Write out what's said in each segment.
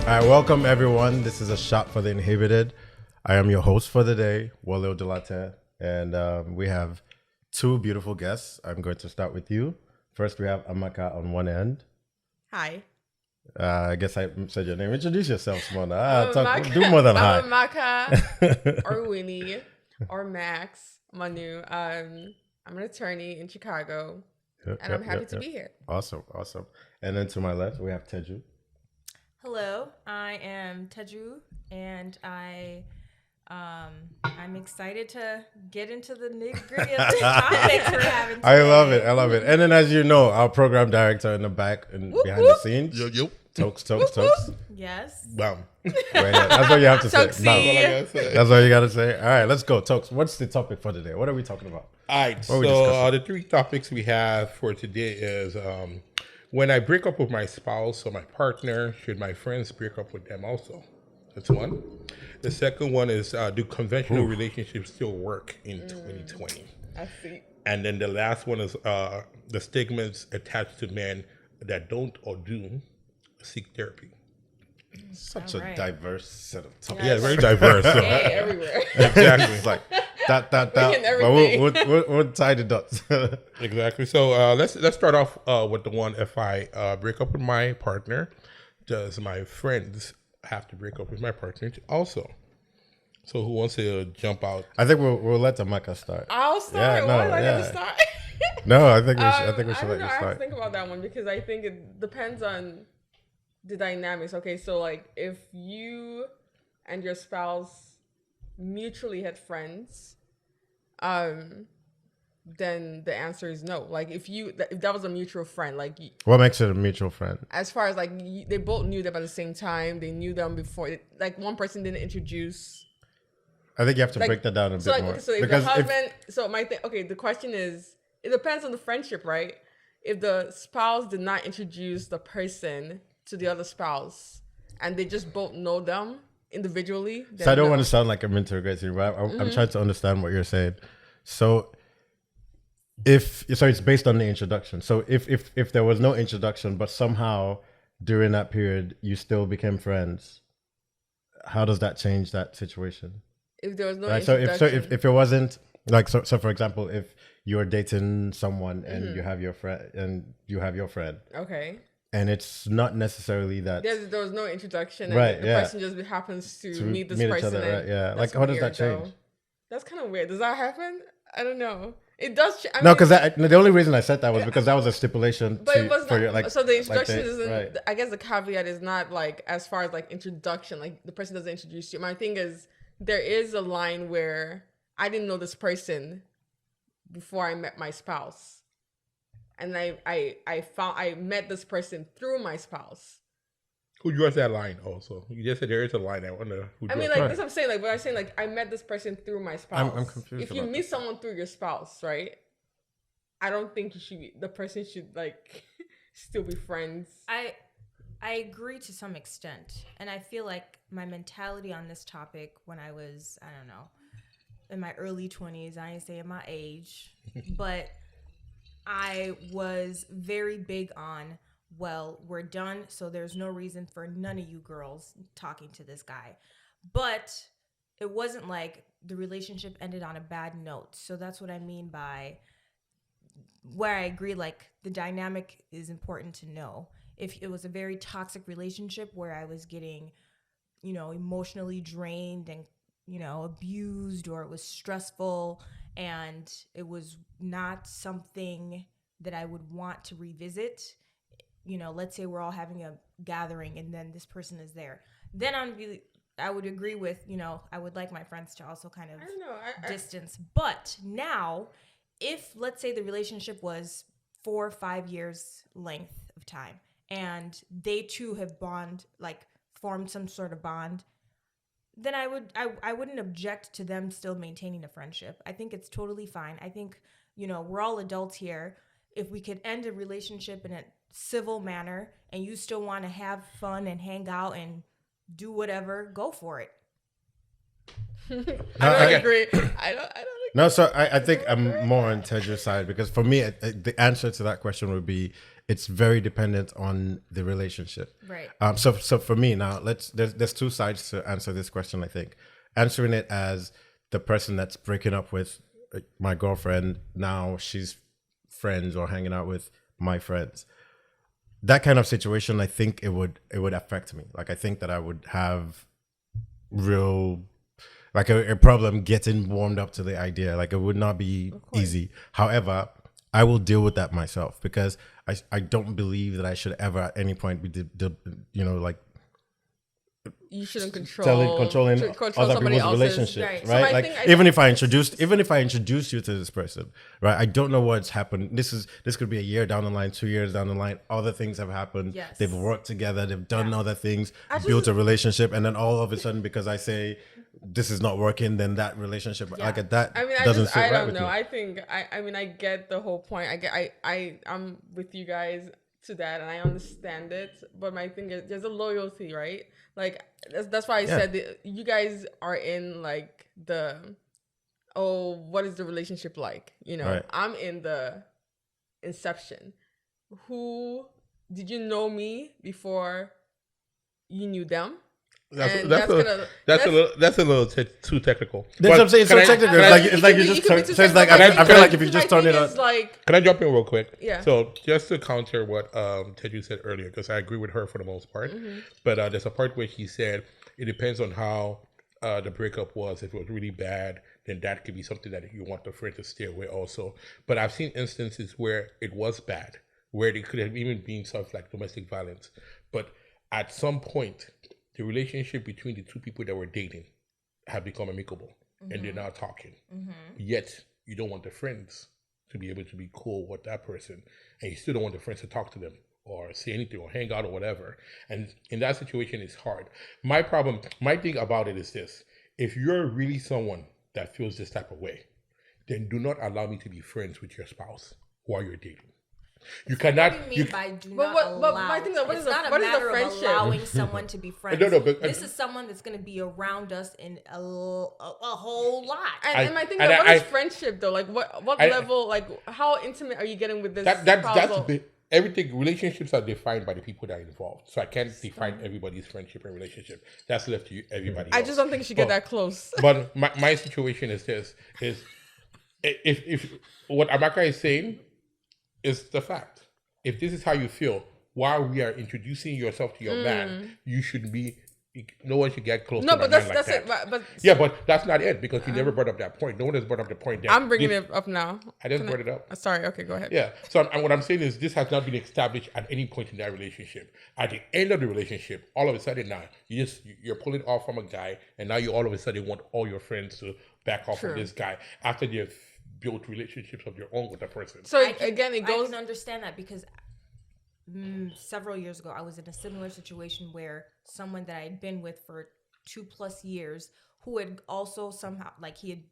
All right, welcome everyone. This is a Shot for the Inhibited. I am your host for the day, Wale Delate, and we have two beautiful guests. I'm going to start with you. First, we have Amaka on one end. Hi. I guess I said your name. Introduce yourself, Simona. Do more than hi. I'm Amaka, or Winnie, or Max, Manu. I'm an attorney in Chicago, and I'm happy to be here. Awesome. And then to my left, we have Teju. Hello, I am Teju, and I'm excited to get into the nitty-gritty of the topics we're having today. I love it. And then, as you know, our program director in the back and behind the scenes, Tokes. Yes. Bam. Right here. That's what you have to say. That's all you got to say. All right, let's go. Tokes, what's the topic for today? What are we talking about? All right, so the three topics we have for today is when I break up with my spouse or my partner, should my friends break up with them also? That's one. The second one is, do conventional relationships still work in 2020? I see. And then the last one is the stigmas attached to men that don't or do seek therapy. Such a diverse set of topics. Yeah, very diverse. So. Hey, everywhere. Exactly. It's like that. But we'll tie the dots. Exactly. So let's start off with the one. If I break up with my partner, does my friends have to break up with my partner also? So who wants to jump out? I think we'll let Amaka start. I'll start. Why did I get to start? No, I think we should let you I have start. to think about that one because I think it depends on the dynamics. Okay, so like if you and your spouse mutually had friends, then the answer is no. Like if that was a mutual friend, like what makes it a mutual friend? As far as like they both knew them at the same time, they knew them before. Like one person didn't introduce. I think you have to break that down a bit more. So if because the husband, the question is, it depends on the friendship, right? If the spouse did not introduce the person to the other spouse and they just both know them individually. So I don't want to sound like I'm interrogating, but I'm trying to understand what you're saying. So it's based on the introduction. So if there was no introduction, but somehow during that period you still became friends, how does that change that situation? If there was no introduction. So if it wasn't like so for example, if you're dating someone and you have your friend, okay, and it's not necessarily that there was no introduction, and right, the person just happens to meet this person, other, right? Yeah, like how does that change? Though. That's kind of weird. Does that happen? I don't know. It does. Because the only reason I said that was because that was a stipulation. But it was not, so the introduction isn't. Right. I guess the caveat is not like as far as like introduction. Like the person doesn't introduce you. My thing is there is a line where I didn't know this person before I met my spouse, and I met this person through my spouse. Who draws that line also? You just said there is a line. I wonder who draws that's what I'm saying. Like, but I'm saying like I met this person through my spouse. I'm confused. If you meet someone through your spouse, right? I don't think the person should like still be friends. I agree to some extent, and I feel like my mentality on this topic when I was, I don't know, in my early 20s, I ain't saying my age, but I was very big on, well, we're done, so there's no reason for none of you girls talking to this guy. But it wasn't like the relationship ended on a bad note. So that's what I mean by where I agree, like the dynamic is important to know. If it was a very toxic relationship where I was getting, emotionally drained and, abused, or it was stressful and it was not something that I would want to revisit, let's say we're all having a gathering and then this person is there, then I would agree with, I would like my friends to also kind of distance. But now, if let's say the relationship was 4 or 5 years length of time and they too have formed some sort of bond, then I wouldn't object to them still maintaining a friendship. I think it's totally fine. I think, we're all adults here. If we could end a relationship in a civil manner and you still want to have fun and hang out and do whatever, go for it. I don't agree. I don't agree. No, so I think I'm more on Tedra's side because for me, the answer to that question would be it's very dependent on the relationship. Right. So for me now, there's two sides to answer this question. I think answering it as the person that's breaking up with my girlfriend, now she's friends or hanging out with my friends. That kind of situation, I think it would affect me. Like I think that I would have real like a problem getting warmed up to the idea. Like it would not be easy. However, I will deal with that myself because I don't believe that I should ever at any point be like You shouldn't controlling other somebody people's else's relationship, right? right? So like even if I introduce you to this person, right? I don't know what's happened. This could be a year down the line, 2 years down the line. Other things have happened. Yes. They've worked together. They've done other things, built a relationship, and then all of a sudden, because I say this is not working, then that relationship like that doesn't sit I right don't with know. me. I think I get the whole point. I'm with you guys to that, and I understand it. But my thing is, there's a loyalty, right? Like that's why I said that you guys are in like what is the relationship like? Right. I'm in the inception. Who did you know me before you knew them? That's And a little too technical. That's what I'm saying. It's so technical. It's like you just turn. So it's like I feel like if you just turn it on. Like, can I jump in real quick? Yeah. So just to counter what Teju said earlier, because I agree with her for the most part, but there's a part where she said it depends on how the breakup was. If it was really bad, then that could be something that you want the friend to stay away also. But I've seen instances where it was bad, where it could have even been stuff like domestic violence. But at some point, the relationship between the two people that were dating have become amicable and they're now talking. Yet you don't want the friends to be able to be cool with that person, and you still don't want the friends to talk to them or say anything or hang out or whatever. And in that situation, it's hard. My thing about it is this: if you're really someone that feels this type of way, then do not allow me to be friends with your spouse while you're dating. You cannot. What do you mean by do but not allow? my thing is, It's not a matter of allowing someone to be friends. No, but this is someone that's going to be around us in a whole lot. And my thing is, what is friendship though? Like what level? Like how intimate are you getting with this? That's everything. Relationships are defined by the people that are involved. So I can't define everybody's friendship and relationship. That's left to everybody else. I just don't think you should get that close. But my situation is this: is if what Amaka is saying is the fact. If this is how you feel while we are introducing yourself to your man, you should be. No one should get close. No, to but that's it. But that's not it because you never brought up that point. No one has brought up the point. That I'm bringing it up now. I just brought it up. Sorry. Okay, go ahead. Yeah. So what I'm saying is this has not been established at any point in that relationship. At the end of the relationship, all of a sudden now you're pulling off from a guy, and now you all of a sudden want all your friends to back off from this guy after they've built relationships of their own with the person. So again, it goes. I can understand that because several years ago, I was in a similar situation where someone that I had been with for 2+ years, who had also somehow, like, he had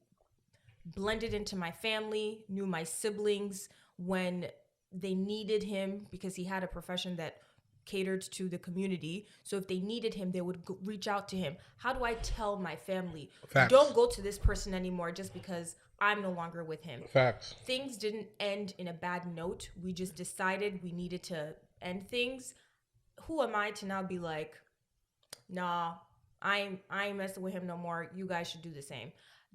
blended into my family, knew my siblings when they needed him because he had a profession that catered to the community. So if they needed him, they would reach out to him. How do I tell my family, don't go to this person anymore just because I'm no longer with him? Facts. Things didn't end in a bad note. We just decided we needed to end things. Who am I to now be like, nah, I ain't messing with him no more. You guys should do the same.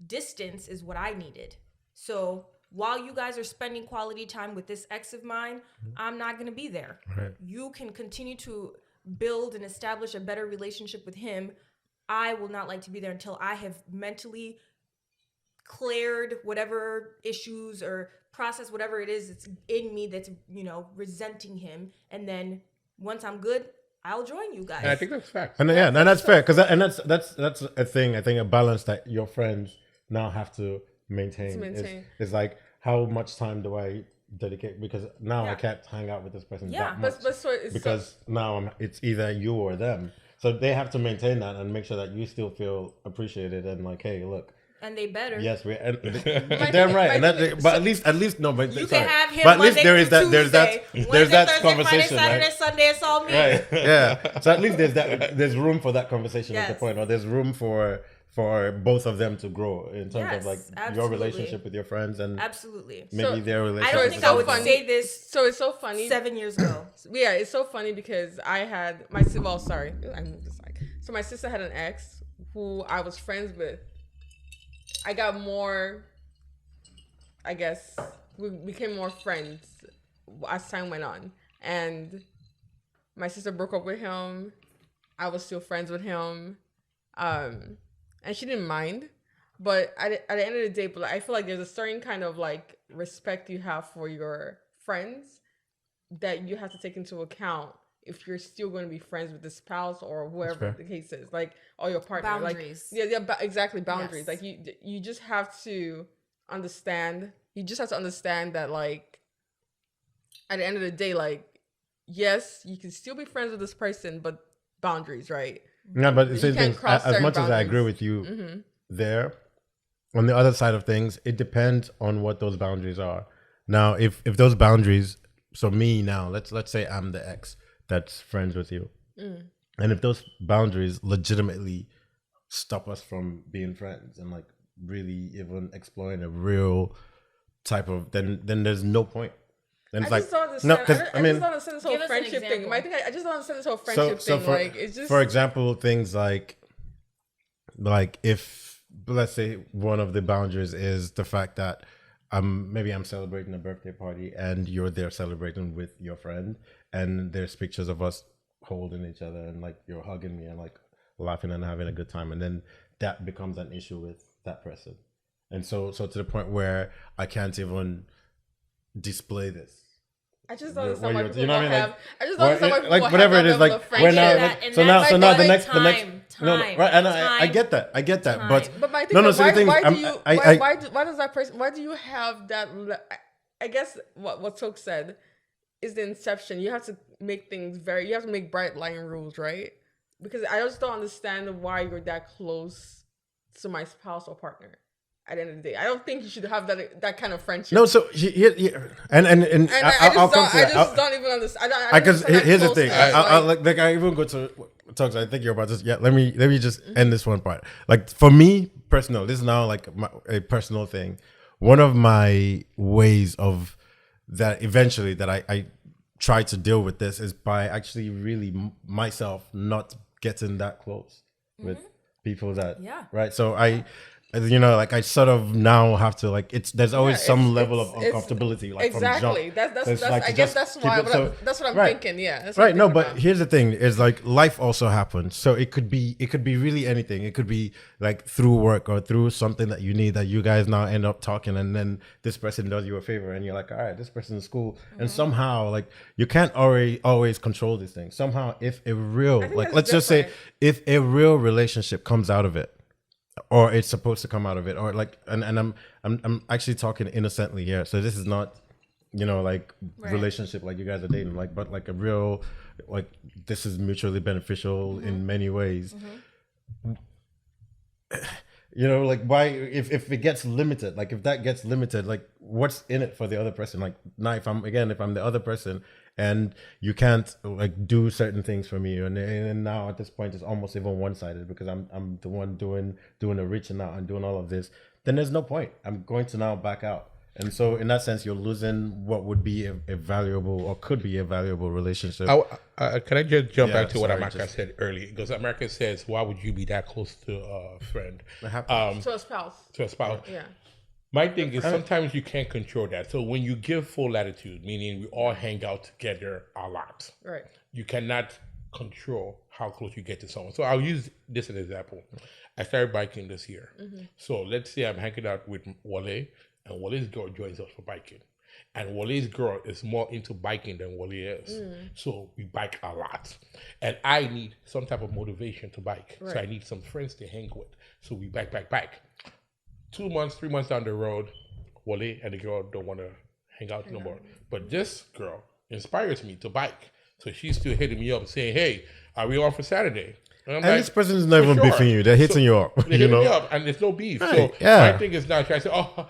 Distance is what I needed. So while you guys are spending quality time with this ex of mine, I'm not going to be there. Right. You can continue to build and establish a better relationship with him. I will not like to be there until I have mentally cleared whatever issues or process whatever it is that's in me that's, resenting him. And then once I'm good, I'll join you guys. And I think that's fact. And that's fair because that's a thing. I think a balance that your friends now have to maintain. Is like, how much time do I dedicate? Because now I can't hang out with this person that much. Because now it's either you or them. So they have to maintain that and make sure that you still feel appreciated and like, hey, look. And they better. Yes, we're damn right. But at least no. But you can have him. But at least Monday there is that. There's that. Wednesday, There's that Thursday, conversation. Friday, Saturday, right? Sunday. It's all me. Right. Yeah. So at least there's that. There's room for that conversation at the point, or there's room for for both of them to grow in terms of Yes, like your absolutely. relationship with your friends and Absolutely. maybe So, their I relationship. don't with think I would everybody. say this So it's so funny. 7 years ago. Yeah, it's so funny because I had well, sorry, I moved aside. So my sister had an ex who I was friends with. I got more, I guess, we became more friends as time went on. And my sister broke up with him. I was still friends with him. And she didn't mind. But at the end of the day, but I feel like there's a certain kind of like respect you have for your friends that you have to take into account if you're still going to be friends with the spouse or whoever the case is, like, or your partner. Boundaries. Like, exactly, boundaries. Yes. Like you just have to understand. You just have to understand that, like, at the end of the day, like, yes, you can still be friends with this person, but boundaries, right? Yeah, but You the same can't thing. cross As certain much as I agree boundaries. with you there, on the other side of things, it depends on what those boundaries are. Now, if those boundaries, so me now, let's say I'm the ex that's friends with you, and if those boundaries legitimately stop us from being friends and like really even exploring a real type of, then there's no point. Then I it's like just don't understand. no, because I just don't understand this whole Give us an friendship thing. example. I think I just don't understand this whole friendship so thing. for, Like, it's just for example, things like if let's say one of the boundaries is the fact that maybe I'm celebrating a birthday party and you're there celebrating with your friend and there's pictures of us holding each other and like you're hugging me and like laughing and having a good time, and then that becomes an issue with that person, and so to the point where I can't even display this. I just don't Where understand why you're- people you know what I don't mean? have. Like, I just don't understand why people like have whatever that it is, level like of we're now, friendship. like, And so now, that's so like now the the next, time, no, time, right, and I time, get that, but time. But my thing no, is, so the thing is, why I'm- do you I- why does that person, why do you have that? I guess what Toke said is the inception. You have to make things you have to make bright line rules, right? Because I just don't understand why you're that close to my spouse or partner. At the end of the day, I don't think you should have that kind of friendship. no, so and And I'll come to I that. just don't even understand. Because here's the thing, Like, like I even go to talks. I think you're about to. Yeah, let me just end this one part. Like for me, personal. This is now like a personal thing. One of my ways of that eventually that I try to deal with this is by actually really myself not getting that close with people that Yeah. right. So like I sort of now have to like there's always some level of uncomfortability like exactly. from jump. That's It's like I to guess just that's keep why. it- so- That's what I'm right. thinking. Yeah. That's what Right. I'm No, thinking but about. here's the thing: is like life also happens. So it could be really anything. It could be like through work or through something that you need that you guys now end up talking, and then this person does you a favor, and you're like, all right, this person is cool, and somehow like you can't always control these things. Somehow, if a real think like that's let's just say different. if a real relationship comes out of it, or it's supposed to come out of it, or like and I'm actually talking innocently here, so this is not like relationship like you guys are dating, like, but like a real like this is mutually beneficial in many ways. Like why if it gets limited, like if that gets limited, like what's in it for the other person? Like now if I'm the other person and you can't like do certain things for me, and now at this point it's almost even one-sided because I'm the one doing the reaching out and doing all of this, then there's no point. I'm going to now back out. And so in that sense, you're losing what would be a valuable or could be a valuable relationship. Can I just jump Yeah, back to what sorry, Amaka said earlier? Because Amaka says, why would you be that close to a friend? To a spouse. To a spouse. Yeah. My thing is sometimes you can't control that. So when you give full latitude, meaning we all hang out together a lot, Right. you cannot control how close you get to someone. So I'll use this as an example. I started biking this year. So let's say I'm hanging out with Wale, and Wale's girl joins us for biking. And Wale's girl is more into biking than Wale is. So we bike a lot. And I need some type of motivation to bike. So I need some friends to hang with. So we bike. 2 months, 3 months down the road, Wale and the girl don't want to hang out no more. But this girl inspires me to bike. So she's still hitting me up saying, hey, are we on for Saturday? And I'm And this person is not even beefing you; they're hitting you up. They're hitting me up, and there's no beef. Right, So yeah. my thing is now trying to say, oh,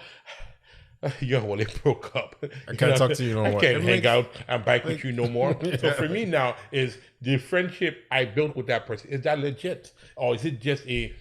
well, they broke up. I can't talk to you no I more. can't It hang makes- out and bike with you no more. So for me now, is the friendship I built with that person, is that legit? Or is it just a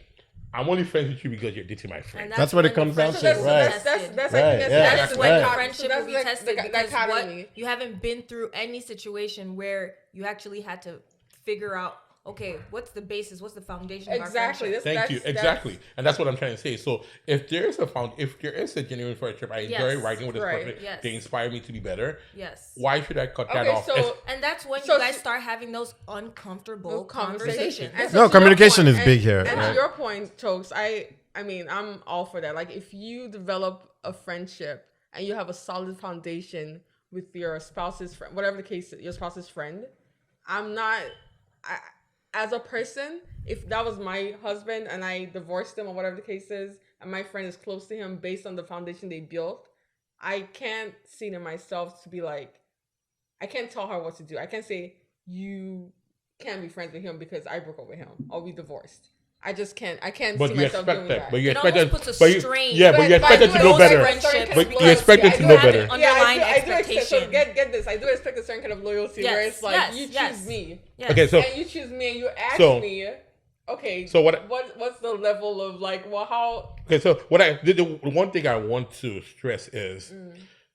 I'm only friends with you because you're dating my friend. And That's what it when comes the down friendship to, will right. be tested. That's Right, I think yeah. That's when the Right. friendship will be tested because dichotomy. you haven't been through any situation where you actually had to figure out, okay, what's the basis, what's the foundation of our Exactly. friendship? Thank you. Exactly. And that's what I'm trying to say. So if there is a genuine friendship, I enjoy Yes. writing with this Right. person. Yes. They inspire me to be better. Yes. Why should I cut that Okay, off? so And that's when So you guys she- start having those uncomfortable conversation. conversations. And No, to your communication point- is big here, And right? to your point, Tokes, I mean, I'm all for that. Like, if you develop a friendship and you have a solid foundation with your spouse's friend, whatever the case, your spouse's friend, as a person, if that was my husband and I divorced him or whatever the case is, and my friend is close to him based on the foundation they built, I can't see it in myself to be like, I can't tell her what to do. I can't say, you can't be friends with him because I broke up with him or we divorced. I just can't. I can't But see you myself doing expect that. that. But you It expect almost that. puts a But you, strain. yeah, but you But expect I it do to know expect better. friendships But because- you expect it to you know have an better. underlying I do expect. So expectation. get this. I do expect a certain kind of loyalty where Yes, it's like yes, you choose yes. me, Yes. Okay, so and you choose me, and you ask So- me. Okay. So what- What's the level of like? Well, how? so the one thing I want to stress is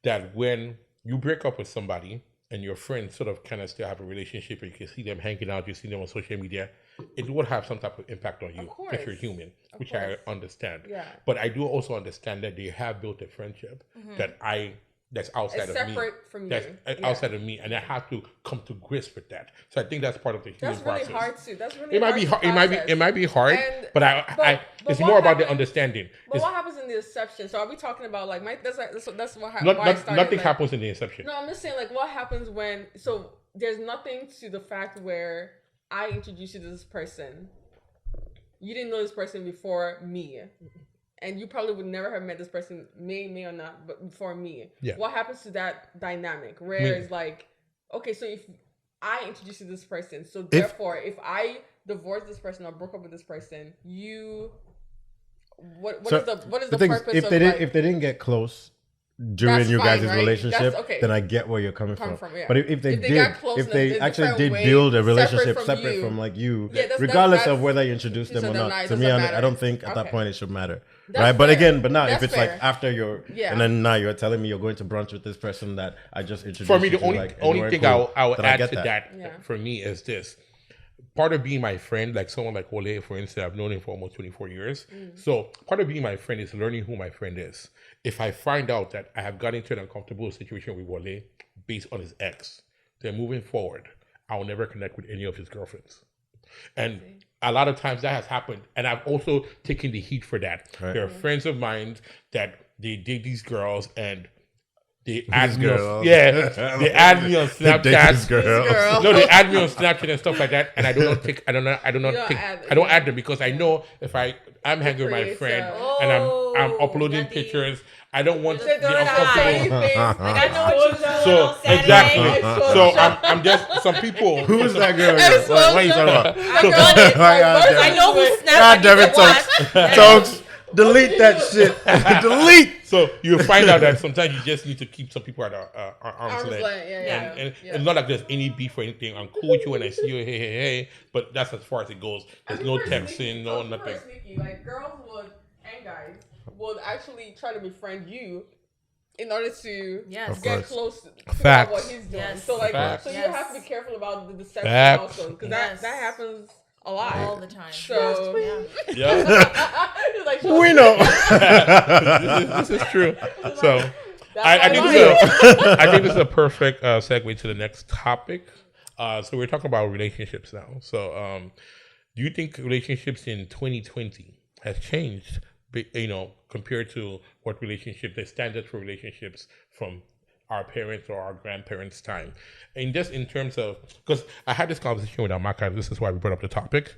that when you break up with somebody and your friends sort of kind of still have a relationship, and you can see them hanging out, you see them on social media, it would have some type of impact on you Of course. because you're human, Of which course. I understand. Yeah. But I do also understand that they have built a friendship that's outside It's of me. separate from That's you. Yeah. outside of me, and I have to come to grips with that. So I think that's part of the human That's really process. hard too. That's really It might hard be to hard. process. It might be hard, And- but but it's what more about the happens- understanding. But It's what happens in the exception? So are we talking about like that's what happened? nothing happens in the inception. No, I'm just saying like what happens when there's nothing to the fact where I introduced you to this person. You didn't know this person before me. And you probably would never have met this person, may or not, but before me. Yeah. What happens to that dynamic? Where it's like, okay, so if I introduced you to this person, so therefore if I divorce this person or broke up with this person, what is the thing purpose if of they like, didn't get close during That's you fine, guys' right? relationship, That's okay. then I get where you're coming from. Yeah. But if they got close if in they a actually different did way, build a relationship separate separate you. from like you, Yeah, regardless that's- of whether you introduce them so or then not, it to me, doesn't I matter. don't think at that Okay. point it should matter, That's right? But fair. again, now That's if it's like fair. after you're, Yeah. and then now you're telling me you're going to brunch with this person that I just introduced For me, you the to, only like, and only you weren't thing cool, I'll then I add get to that Yeah. for me is this. Part of being my friend, like someone like Ole, for instance, I've known him for almost 24 years. So part of being my friend is learning who my friend is. If I find out that I have got into an uncomfortable situation with Ole based on his ex, then moving forward, I'll never connect with any of his girlfriends. And a lot of times that has happened. And I've also taken the heat for that. Right. There are friends of mine that they date these girls and they add me girls. on, they add me on They date these Snapchat. girls. No, they add me on Snapchat and stuff like that, and I do not take. I don't don't add them because I know if I'm hanging with my creates friend a- and I'm uploading Daddy. pictures, I don't want to They be don't uncomfortable. Like I know what you're doing So on Saturday. exactly. Exposure. So I'm just some people. Who's that girl? Exposure. What are you talking about? I got it. I know who snapped. God damn it, Yes. Tokes, delete that shit. Delete. So you find out that sometimes you just need to keep some people at arm's Arm's length. length, yeah. And Yeah. it's not like there's any beef or anything. I'm cool with you when I see you, hey, but that's as far as it goes. There's no texting, no People are nothing. sneaky. Like girls and guys would actually try to befriend you in order to Yes. Of get course. close to figure out Facts. what he's doing. Yes. So like, Facts. so you Yes. have to be careful about the deception Facts. also, because Yes. that happens a lot. All the time. So Yeah. Yeah, It's like, We know. this is true. So That's I my think life. I think this is a perfect segue to the next topic. So we're talking about relationships now. So do you think relationships in 2020 has changed? Compared to what the standards for relationships from our parents or our grandparents' time, and just in terms of, because I had this conversation with Amaka. This is why we brought up the topic.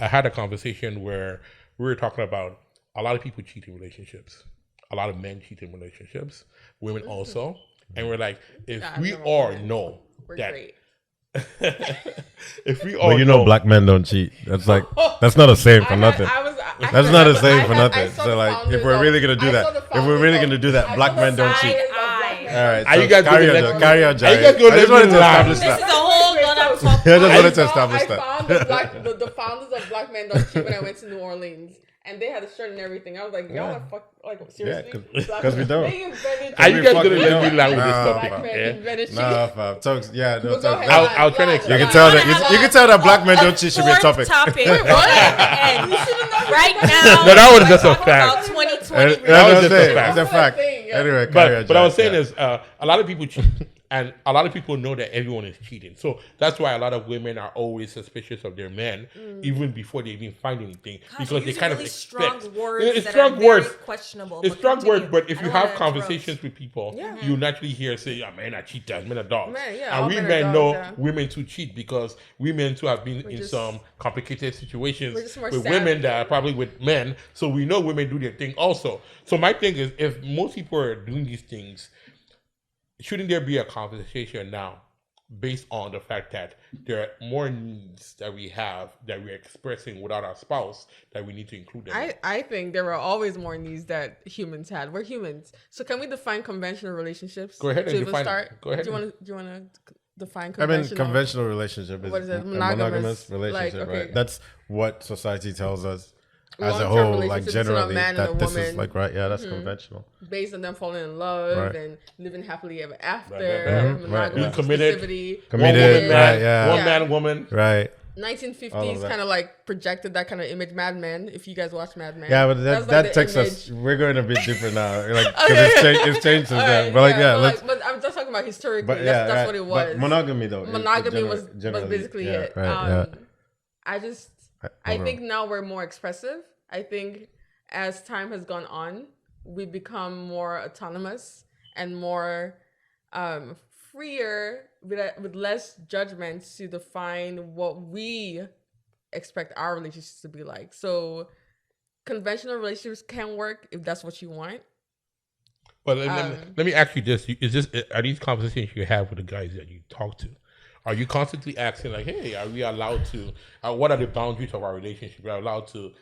I had a conversation where we were talking about a lot of people cheat in relationships, a lot of men cheat in relationships, women also, and we're like, if Nah, we never all mind. know We're that, great. if we all But you know, black men don't cheat. That's like that's not a saying for nothing. That's not a saying for nothing. So like, if we're really gonna do that, if we're really gonna do that, black men don't cheat. All right, Are you guys carry gonna on, let me- carry on, Are you Jerry. guys gonna I just let wanted me to laugh? establish This that. is a whole Wait, other so- topic. I just wanted to establish I that. found the founders of Black Men Don't Cheat when I went to New Orleans, and they had a shirt and everything. I was like, y'all are seriously? because we don't. They invented Are you guys gonna fucking let me laugh with this Nah, topic? black men Yeah? invented cheating. Nah, fam. Talks, yeah, no, But go talks. ahead. I'll try to You explain. can tell wanna that have you can tell that black men don't A cheat should be a fourth topic. And right now, No, that was just a we're talking fact. about 2020. And, relationship. That was that's just a it. fact. It's a fact. Thing, yeah. Anyway, carry on, But I was Jack, saying yeah. is a lot of people cheat, and a lot of people know that everyone is cheating. So that's why a lot of women are always suspicious of their men, even before they even find anything, Gosh, because you're they using kind really of strong expect. words It's that strong are very words. questionable. It's but strong continue. words, but if I you don't wanna have interrupt. conversations with people, Yeah. you naturally hear say, "Yeah, men are cheaters, men are dogs," Men, yeah, and all we men are men dogs, know yeah. women to cheat because women too have been in just- some complicated situations we're just more with savvy. women that are probably with men, so we know women do their thing also. So my thing is, if most people are doing these things, shouldn't there be a conversation now based on the fact that there are more needs that we have that we're expressing without our spouse that we need to include them in? I think there were always more needs that humans had. We're humans, so can we define conventional relationships? Go ahead and to even define it. start? Go ahead Do you and- want to? Do you want to define I mean, conventional? conventional relationship is What is it? a Monogamous, monogamous relationship, like, okay. right? That's what society tells us as a Long-term whole, like relationships between a generally, man and that a this is woman. like right. Yeah, that's conventional. Based on them falling in love Right. and living happily ever after, Mhm, monogamous right, Committed. exclusivity. Committed, One woman, man, right, yeah. one Yeah. man, woman. Right. All 1950s of that. kind of like projected that kind of image. Mad Men, if you guys watch Mad Men. Yeah, but That's that like the takes us. image. We're going a bit deeper now, like because it's changed since All then. right, But like, yeah, but, let's. but I'm just talking about historically. But That's yeah, what it right. was. But monogamy though. Monogamy was generally, basically yeah, it. Right, yeah. I just I Hold on. think now we're more expressive. I think as time has gone on, we become more autonomous and more freer with less judgment to define what we expect our relationships to be like. So conventional relationships can work if that's what you want. But let me ask you this: are these conversations you have with the guys that you talk to? Are you constantly asking like, "Hey, are we allowed to? What are the boundaries of our relationship? Are we allowed to,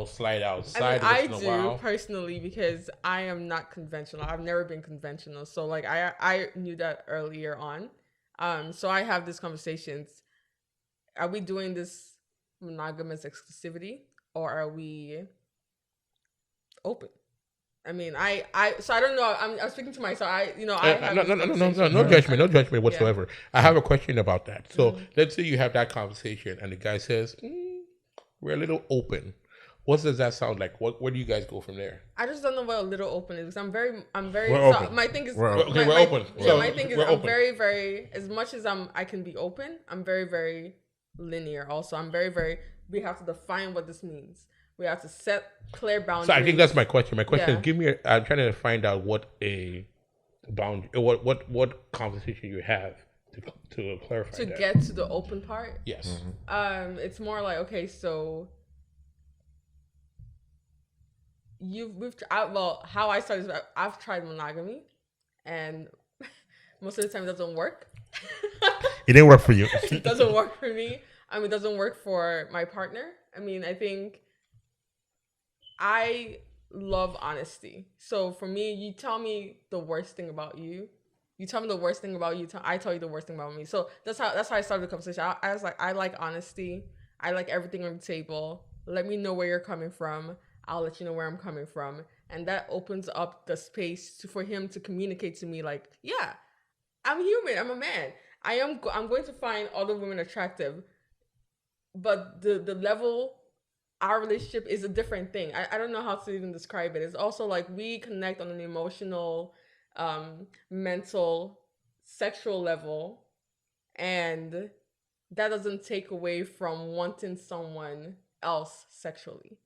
slide outside I once in a do while?" personally because I am not conventional. I've never been conventional. So like I knew that earlier on. So I have these conversations. Are we doing this monogamous exclusivity or are we open? I mean, so I don't know. I'm speaking to myself. I have No these conversations. judgment, no judgment whatsoever. I have a question about that. So let's say you have that conversation and the guy says, "We're a little open." What does that sound like? Where do you guys go from there? I just don't know what a little open is. I'm very. We're so open. my thing is. We're open. Okay, my- we're my- open. Yeah, So, my thing is we're I'm open. very. As much as I can be open. I'm very, very linear. Also, I'm very, very. We have to define what this means. We have to set clear boundaries. So I think that's my question. My question Yeah. is, I'm trying to find out what a boundary, what conversation you have to clarify to that. get to the open part. Yes. It's more like, okay, so how I started is I've tried monogamy, and most of the time it doesn't work. It didn't work for you. It doesn't work for me. It doesn't work for my partner. I think I love honesty. So for me, you tell me the worst thing about you. You tell me the worst thing about you. I tell you the worst thing about me. So that's how I started the conversation. I was like, I like honesty. I like everything on the table. Let me know where you're coming from. I'll let you know where I'm coming from. And that opens up the space for him to communicate to me like, yeah, I'm human. I'm a man. I'm going to find other women attractive. But the level, our relationship is a different thing. I don't know how to even describe it. It's also like we connect on an emotional, mental, sexual level. And that doesn't take away from wanting someone else sexually.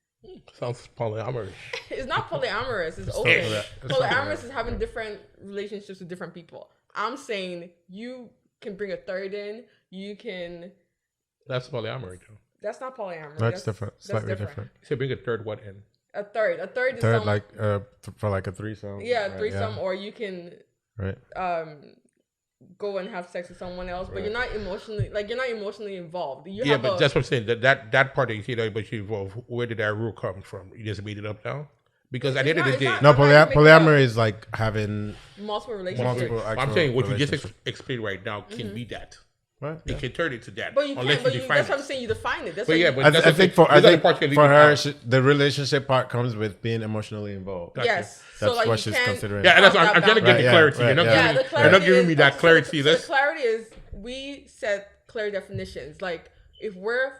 Sounds polyamorous. It's not polyamorous, it's open. Polyamorous is having different relationships with different people. I'm saying you can bring a third in, you can... That's polyamory, too. That's not polyamorous. That's different. Slightly different. different. So bring a third one in. A third is Third, some, like for like a threesome. yeah, right, threesome, yeah. or you can Right. go and have sex with someone else, but you're not emotionally involved. But that's what I'm saying. That part that you say that, but you involved. Where did that rule come from? You just made it up now. Because at the end of the It's day, not- No, I'm not even making it up. polyamory is like having multiple relationships. multiple I'm actual saying what you just relationships. explained right now can be that. Right. It can turn into that. But you unless can't. But you you, define that's it. what I'm saying. You define it. That's But what yeah, you, but that's I the think thing. for These are the parts you're for leaving her, out. the relationship part comes with being emotionally involved. Gotcha. yes. That's so like what you she's can't. considering. Yeah, and that's Cross I'm that trying to get Right, the yeah, clarity. right, You're not yeah. Yeah, giving the me, clarity you're not giving me is- that so clarity. The Let's clarity is we set clear definitions. Like if we're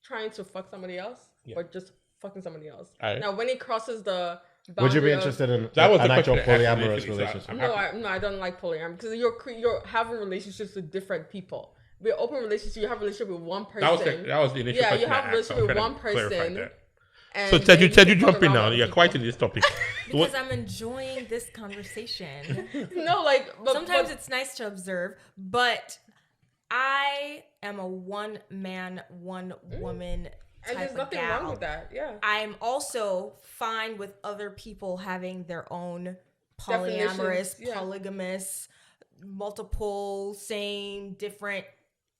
trying to fuck somebody else or just fucking somebody else. Alright. Now when it crosses the Would you be boundary of- interested in That was an the actual question I asked polyamorous initially, so relationship? I'm- No, I don't like polyamory because you're having relationships with different people. With open relationship, you have a relationship with one person. that was the initial Yeah, question you have I a asked. So relationship I'm with trying one to clarify person. that. And So Ted, you then you can jump fuck in around now. with You're other quite people. in this topic. Because I'm enjoying this conversation. No, like Sometimes but, it's nice to observe, but I am a one man, one woman and type there's of nothing gal. wrong with that. Yeah. I'm also fine with other people having their own Definitions, polyamorous, yeah. polygamous, multiple, same, different.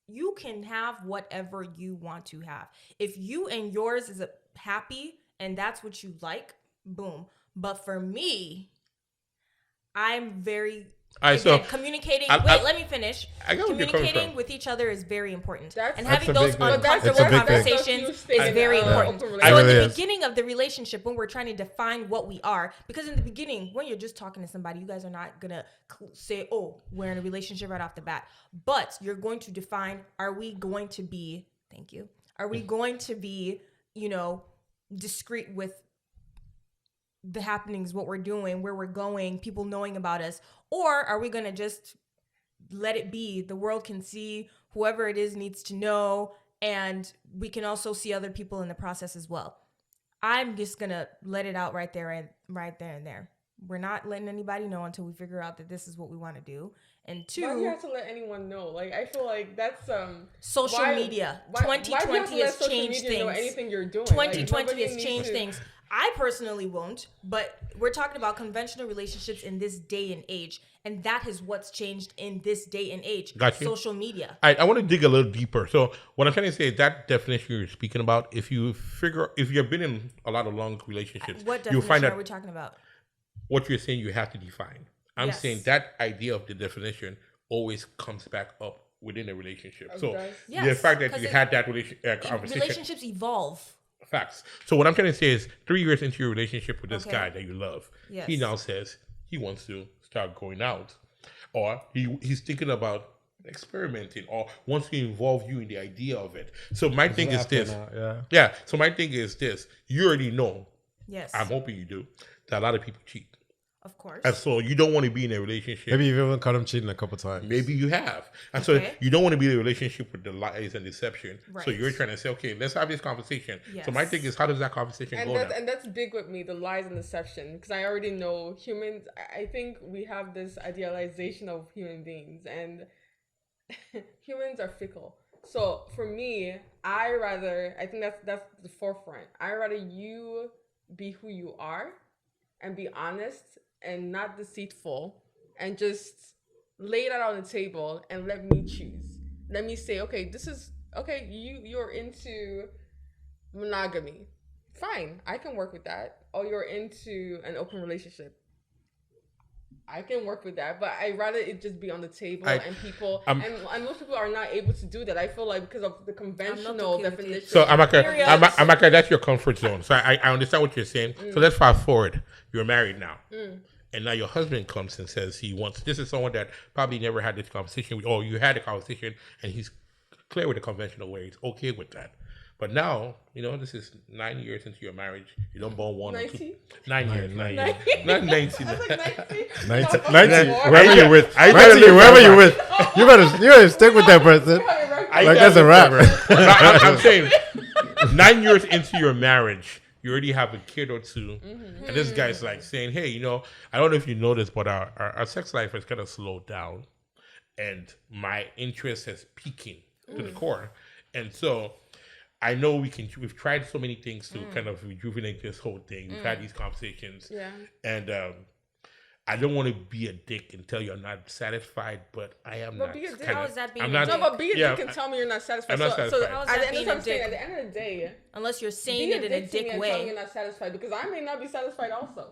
You can have whatever you want to have. If you and yours is happy and that's what you like, boom. But for me, I'm very All right, so communicating. Let me finish. I get what you're coming Communicating from. with each other is very important, That's- and That's having a those big thing. uncomfortable It's a big thing. conversations That's a huge is thing very in, important. open So It in really the is. beginning of the relationship, when we're trying to define what we are, because in the beginning, when you're just talking to somebody, you guys are not gonna say, "Oh, we're in a relationship right off the bat," but you're going to define: Are we going to be? Thank you. Are we going to be, discreet with the happenings, what we're doing, where we're going, people knowing about us, or are we going to just let it be? The world can see, whoever it is needs to know, and we can also see other people in the process as well. I'm just going to let it out right there and there. We're not letting anybody know until we figure out that this is what we want to do. And two, Why do you have to let anyone know? Like I feel like that's social media. Why do you have to 2020 let has social changed media know things. anything you're doing? 2020 nobody has needs changed to- things. I personally won't, but we're talking about conventional relationships in this day and age, and that is what's changed in this day and age. Got you. Social media. I want to dig a little deeper. So what I'm trying to say is that definition you're speaking about, if you've been in a lot of long relationships, What you'll find definition are that we talking about? what you're saying you have to define. I'm Yes. saying that idea of the definition always comes back up within a relationship. So does? the Yes, fact that 'cause you it- had that conversation, Relationships evolve. facts. So what I'm trying to say is 3 years into your relationship with this Okay. guy that you love, Yes. he now says he wants to start going out, or he's thinking about experimenting, or wants to involve you in the idea of it. So my thing is this. Yeah. So my thing is this. You already know, Yes. I'm hoping you do, that a lot of people cheat. Of course. And so you don't want to be in a relationship. Maybe you've even caught him cheating a couple times. Maybe you have. And Okay. so you don't want to be in a relationship with the lies and deception. So Right. you're trying to say, okay, let's have this conversation. Yes. So my thing is, how does that conversation And go that's, now? and that's big with me, the lies and deception, because I already know humans. I think we have this idealization of human beings, and humans are fickle. So for me, I think that's the forefront. I rather you be who you are, and be honest and not deceitful, and just lay that on the table and let me choose. Let me say, okay, this is okay. You're into monogamy. Fine, I can work with that. Or you're into an open relationship. I can work with that, but I'd rather it just be on the table and people and most people are not able to do that. I feel like because of the conventional okay with it. definition. So Amaka, Period. Amaka, that's your comfort zone. So I understand what you're saying. So let's fast forward. You're married now. And now your husband comes and says he wants, this is someone that probably never had this conversation with, or you had a conversation and he's clear with the conventional way. He's okay with that. But now, this is 9 years into your marriage. You don't born one or 90? two. 9 years. 9 years. 90? Not 90. I was like 90. 90, No, 90 more. whoever you're with. I 90, better whoever live you're with. You better stick with that person. I Like, got that's a it, wrap. brother. I'm saying 9 years into your marriage, you already have a kid or two. And this guy's like saying, hey, I don't know if you know this, but our sex life has kind of slowed down. And my interest is peaking to the core. And so I know we've tried so many things to kind of rejuvenate this whole thing. We've had these conversations. Yeah. And I don't want to be a dick and tell you I'm not satisfied, but I am But not. be a dick. How is that being I'm a not, dick? No, but be a Yeah, dick and tell me you're not satisfied. I'm not So satisfied. How is at that the end being of a I'm saying, dick? at the end of the day, Unless you're saying be it in a to me dick and tell me way. you're not satisfied because I may not be satisfied also.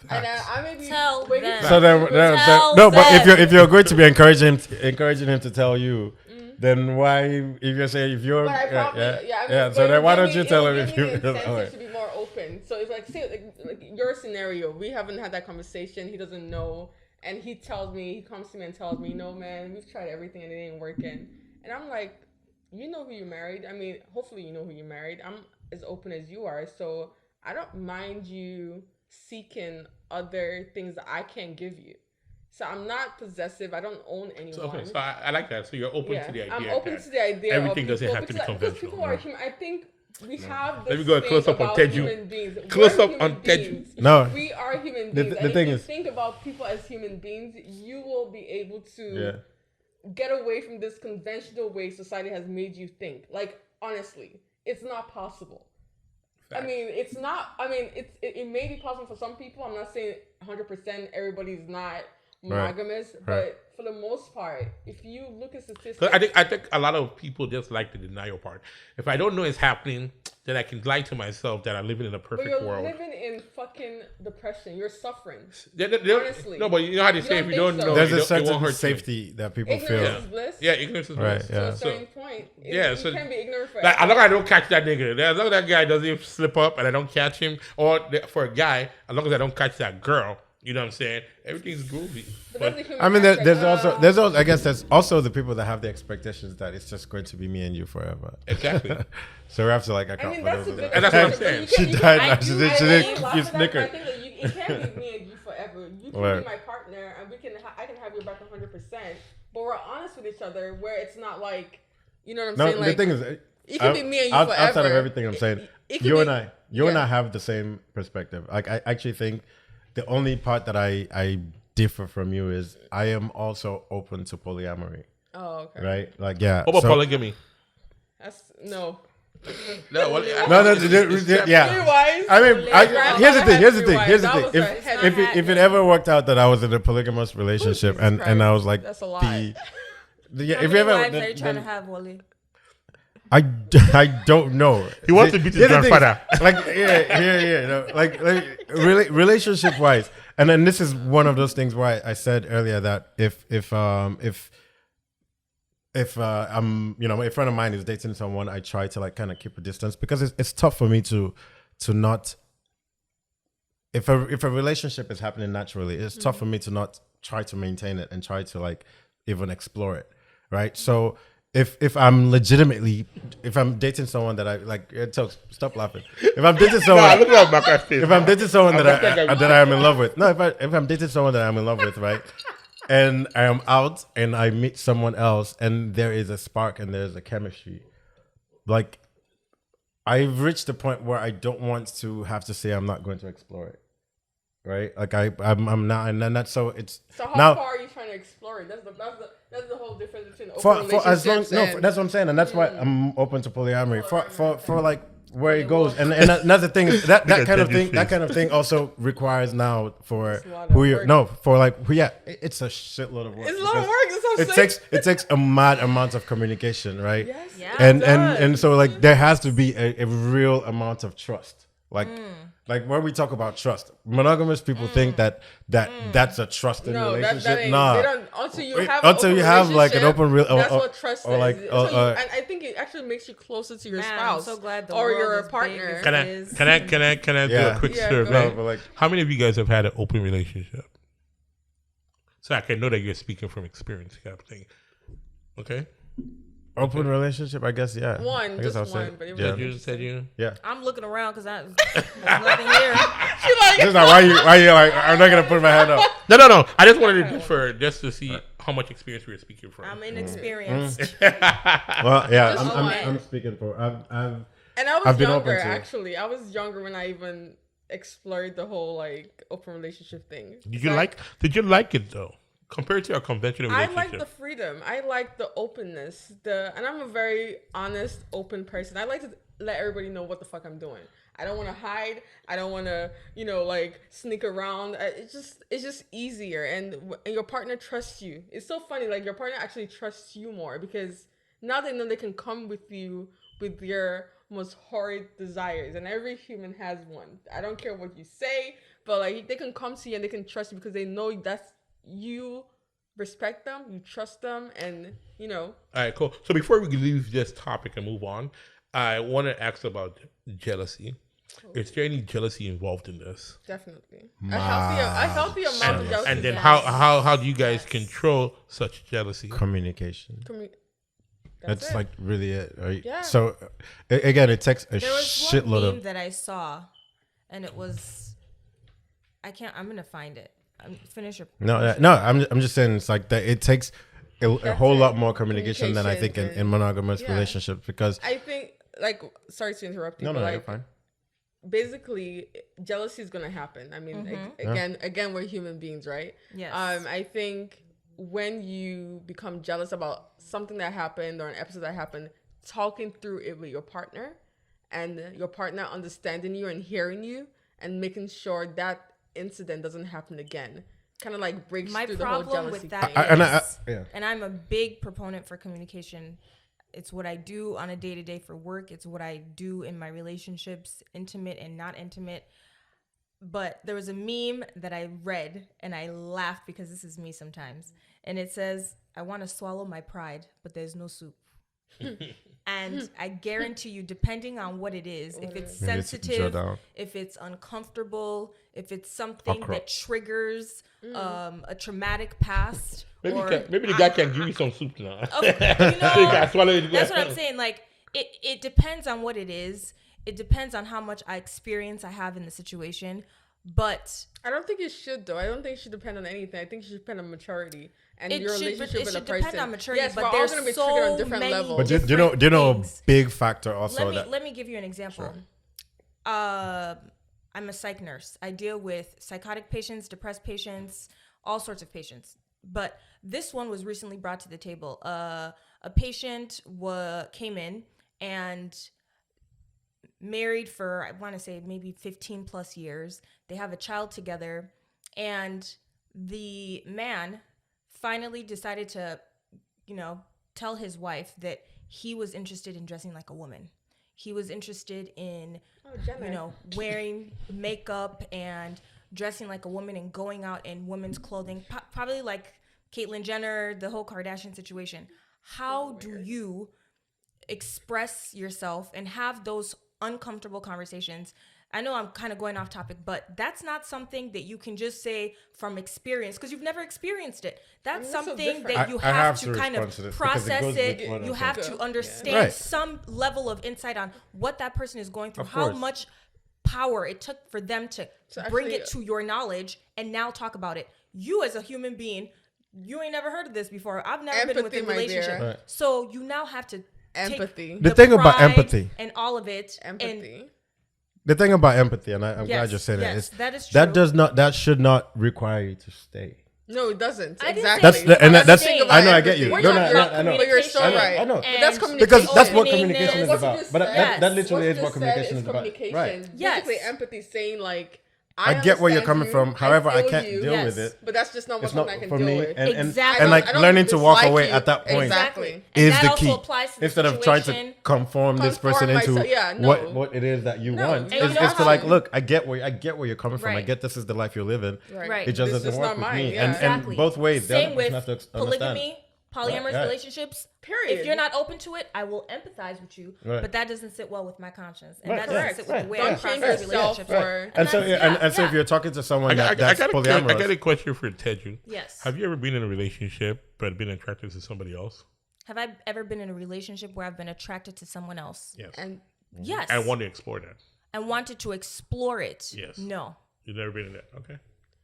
And I may be Tell waiting them. for So then, Tell no, but them. if you're going to be encouraging him to tell you, then why if you're saying if you're But I probably, I mean, so but then why it'll don't give you tell me- him it'll if give you me feel the that way? incentive to be more open. So it's like, say, like your scenario, we haven't had that conversation. He doesn't know, and he comes to me and tells me, "No, man, we've tried everything and it ain't working." And I'm like, you know who you married. I mean, hopefully you know who you married. I'm as open as you are, so I don't mind you seeking other things that I can't give you. So I'm not possessive. I don't own anyone. Okay, so I like that. So you're open to the idea. I'm open that to the idea everything of doesn't people have to be because conventional. people are human. I think we have this Let me go thing close up on about Teju. human beings. Close We're up human on Teju. beings. No. We are human The- beings. the And thing if you is- think about people as human beings, you will be able to Yeah. get away from this conventional way society has made you think. Like, honestly, it's not possible. I mean, it's not. I mean, it may be possible for some people. I'm not saying 100% everybody's not monogamous, but for the most part, if you look at statistics, So I think a lot of people just like the denial part. If I don't know it's happening, then I can lie to myself that I'm living in a but perfect you're world. living in fucking depression. You're suffering. They Honestly. no, but you know how they say if you don't know, There's it a don't- it sense won't hurt of you. safety that people Ignorance feel. is bliss. Yeah, ignorance is Right, bliss. yeah. To a So, certain point, yeah, you so- can't be ignorant forever. like, as long as I don't catch that nigga, as long as that guy doesn't slip up and I don't catch him, or for a guy, as long as I don't catch that girl, you know what I'm saying? Everything's groovy. But But that's the human I mean, aspect. there's also I guess there's also the people that have the expectations that it's just going to be me and you forever. exactly. So we have to like I account mean, for that's those. the good. And that's what I'm but saying. you She can- you died. can- She I- did- she I did- laugh you at that, but I snickered. think that it can't be me and you forever. You can Right. be my partner, and I can have your back 100%. But we're honest with each other, where it's not like, you know what I'm No, saying? the Like, thing is, it could be me and you outside of forever. everything I'm saying, it could you be- and I yeah. have the same perspective. Like I actually think the only part that I differ from you is I am also open to polyamory. oh, okay. Right? Like yeah. What about so- polygamy? That's no. No, well, No, yeah. Three-wise. I mean, grandfather here's the thing. had Here's the three thing. wives. Here's the That thing. was a heavy If it ever worked out that I was in a polygamous relationship Jesus and I was like That's a lot. yeah, How if you many ever wives are you trying to then- have, Wally? I don't know. He wants to beat his Here's the thing, grandfather. like you know, like really relationship wise, and then this is one of those things where I said earlier that if I'm a friend of mine is dating someone, I try to like kind of keep a distance because it's tough for me to not. If a relationship is happening naturally, it's tough for me to not try to maintain it and try to like even explore it, right? So if I'm dating someone that I like, stop laughing. If I'm dating Nah, someone, look at my face. if I'm dating someone that I'm that I am in love with, no, if I'm dating someone that I'm in love with, right, and I am out and I meet someone else and there is a spark and there's a chemistry, like I've reached the point where I don't want to have to say I'm not going to explore it, right? Like I'm not, and then that's so it's So how now. far are you trying to explore it? That's the whole difference between open For as long relationships and that's what I'm saying, and that's why I'm open to polyamory. For like where it goes, and that's the thing is that kind of thing also requires now for It's a lot of who you work. no for like who it's a shitload of work. It's a lot of because work. That's what I'm It saying. takes a mad amount of communication, right? Yes. Yeah. And so like there has to be a real amount of trust. Like when we talk about trust, monogamous people think that's a trusting No, relationship. that ain't. Nah. They don't, until you Wait, have until an you open have, like, an relationship, open real- that's or- what trust or is. like, So you- or- and I think it actually makes you closer to your Man, spouse I'm so glad the or world your is big partner. as Can it I is. do Yeah. a quick Yeah, survey? go ahead. No, but like How many of you guys have had an open relationship? So I can know that you're speaking from experience, kind of thing. Okay. open relationship, I guess. Yeah. One, I guess just I'll say, one, but it was yeah. like- You just said you. Yeah. I'm looking around because there's nothing here. This is not why you like. I'm not gonna put my hand up. No. I just wanted to differ just to see how much experience we were speaking from. I'm inexperienced. Well, yeah. Just I'm one. speaking for. I've And I was I've been open younger, to it. actually. I was younger when I even explored the whole like open relationship thing. Did you like it though? Compared to a conventional I relationship. like the freedom. I like the openness. And I'm a very honest, open person. I like to let everybody know what the fuck I'm doing. I don't want to hide. I don't want to, like sneak around. It's just easier, and your partner trusts you. It's so funny. Like your partner actually trusts you more because now they know they can come with you with your most horrid desires, and every human has one. I don't care what you say, but like they can come to you and they can trust you because they know that's you respect them, you trust them, and All right, cool. So before we leave this topic and move on, I want to ask about jealousy. Is there any jealousy involved in this? definitely a healthy amount of jealousy. And then Yes. how do you guys control such jealousy? Communication. That's That's it. like really it. Right? Yeah. So again, it takes a There was shitload one meme of. that I saw, and it was, I'm gonna find it. Finish your. No. I'm just saying it's like that. It takes a whole it. lot more communication than I think in Communication monogamous yeah. relationships because. I think like sorry to interrupt you. No, but you're like, fine. basically jealousy is gonna happen. I mean, again, we're human beings, right? Yes. I think when you become jealous about something that happened or an episode that happened, talking through it with your partner, and your partner understanding you and hearing you, and making sure that incident doesn't happen again, kind of like breaks My through the whole problem jealousy with that thing. is, and I'm a big proponent for communication. It's what I do on a day-to-day for work. It's what I do in my relationships, intimate and not intimate. But there was a meme that I read and I laughed because this is me sometimes. And it says, I want to swallow my pride, but there's no soup. And I guarantee you, depending on what it is, if it's Maybe it's sensitive, down. if it's uncomfortable, if it's something Okra. that triggers a traumatic past, Maybe the guy can give you some soup now. you You gotta swallow it. that's what I'm saying. Like it depends on what it is. It depends on how much experience I have in the situation. But I don't think it should though. I don't think it should depend on anything. I think it should depend on maturity and your it relationship with a should person. depend on maturity. Yes, but we're all there's gonna be so triggered on different many levels. But do you know a things. big factor also Let me give you an example. I'm a psych nurse. I deal with psychotic patients, depressed patients, all sorts of patients. But this one was recently brought to the table. A patient came in and married for, I want to say, maybe 15 plus years. They have a child together. And the man finally decided to, tell his wife that he was interested in dressing like a woman. He was interested in, wearing makeup and dressing like a woman and going out in women's clothing, probably like Caitlyn Jenner, the whole Kardashian situation. How do you express yourself and have those uncomfortable conversations? I know I'm kind of going off topic, but that's not something that you can just say from experience because you've never experienced it. That's so something different. that you I have have to to kind respond of to this because it process goes it. with what You I'm have saying. to understand Right. some level of insight on what that person is going through, Of how course. much power it took for them to bring actually- it to your knowledge and now talk about it. You as a human being, you ain't never heard of this before. I've never been within a Empathy, my dear. relationship. Right. So you now have to Empathy. take The thing about pride empathy. and all of it. Empathy. The thing about empathy, and I'm glad Yes, you're saying yes, that, is that is that true. that should not require you to stay. No, it doesn't. I didn't Exactly. say- That's That's that's the thing I know about I get you. We're No, talking no, about I know. But you're so I know, right. I know. But that's And communication. Because that's what opening communication is and- What you about. just But said- that literally what is you what just said communication is is about. communication. Right. Yes. Basically, empathy saying like, I get where you're understand coming you, from. However, I feel can't you, deal Yes. with it. But that's just not It's something not I can for deal me. with. Exactly. And like I don't learning to walk dislike away you. at that point Exactly. And is that the also key. applies to the Instead of trying to situation. conform this person Conform into myself. Yeah, no. what it is that you No, want, and you it's know to like, how- look, I get where you're coming from. I Right. get this is the life you're living. Right. It just This doesn't is work not with mine, me. yeah. And Exactly. both ways, the Same other person with has to understand. polygamy, polyamorous Right. relationships. Period. If you're not open to it, I will empathize with you, Right. but that doesn't sit well with my conscience, and Right, that doesn't right, sit with right. the way Don't I change process yourself relationships. for- And so, that's- and so, if yeah. you're talking to someone I that's got a polyamorous, question for Teju. Yes. Have you ever been in a relationship but been attracted to somebody else? Have I ever been in a relationship where I've been attracted to someone else? Yes. And Yes. I want to explore that. And wanted to explore it. Yes. No. You've never been in that. Okay.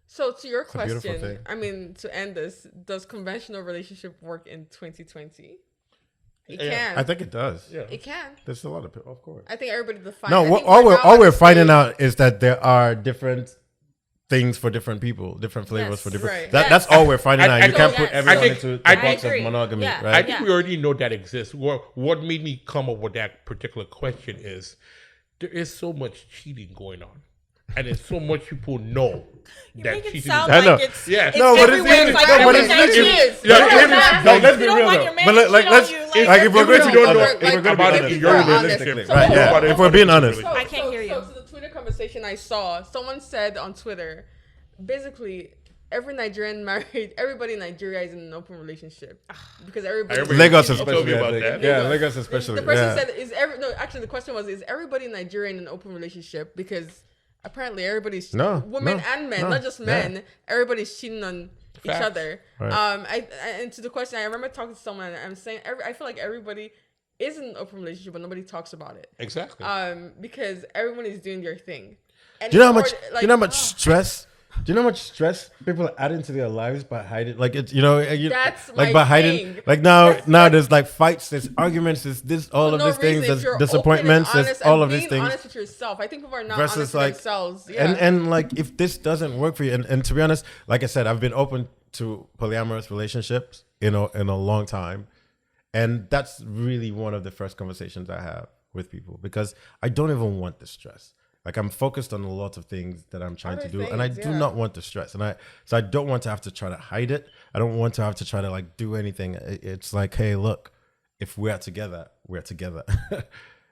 so to your a beautiful question, thing. I mean, to end this, does conventional relationship work in 2020? It Yeah. can. I think it does. Yeah. It can. There's a lot of people, of course. I think everybody defines. No, I think all now we're at a finding stage- out is that there are different things for different people, different flavors Yes. for different. Right. That's all we're finding out. You can't yes. put everyone I think- into I the box of agree. monogamy, Yeah. I right? think we already know that exists. What made me come up with that particular question is there is so much cheating going on. And there's so much people know You that make it cheating sound I like know. it's, Yeah. it's No, but it's everywhere. literally- like no, but every it's night literally- it is. Yeah, It doesn't matter. no, let's If be you don't real want though. your man But to cheat on let's you, like if we're like, going to we go don't know. if we're going to About be it in honest, your honest. relationship. So- right? so- Yeah, if we're being honest, So, I can't hear you. So to the Twitter conversation I saw, someone said on Twitter, basically, every Nigerian married, everybody in Nigeria is in an open relationship because everybody. Lagos You told me especially. about I think. that. Yeah, Lagos especially. The person yeah. said, actually the question was, is everybody in Nigeria in an open relationship? Because apparently everybody's women and men, not just men. Everybody's cheating on each Facts. other. Right. And to the question, I remember talking to someone and I'm saying, I feel like everybody is in an open relationship, but nobody talks about it. Exactly. Because everyone is doing their thing. And Do you know how it's much? hard, Do you know how much stress? Do you know how much stress people add into their lives by hiding? Like it's That's like my by hiding. thing. Like now there's like fights, there's arguments, there's this all of no these things, reason, if there's you're disappointments, open and there's honest all and of these being things. honest with yourself. I think people are not Versus honest like with themselves. Yeah. and like if this doesn't work for you, and to be honest, like I said, I've been open to polyamorous relationships in a long time, and that's really one of the first conversations I have with people because I don't even want the stress. Like I'm focused on a lot of things that I'm trying to Other do, and I things, do yeah. not want the stress, and I don't want to have to try to hide it. I don't want to have to try to like do anything. It's like, hey, look, if we're together, we're together,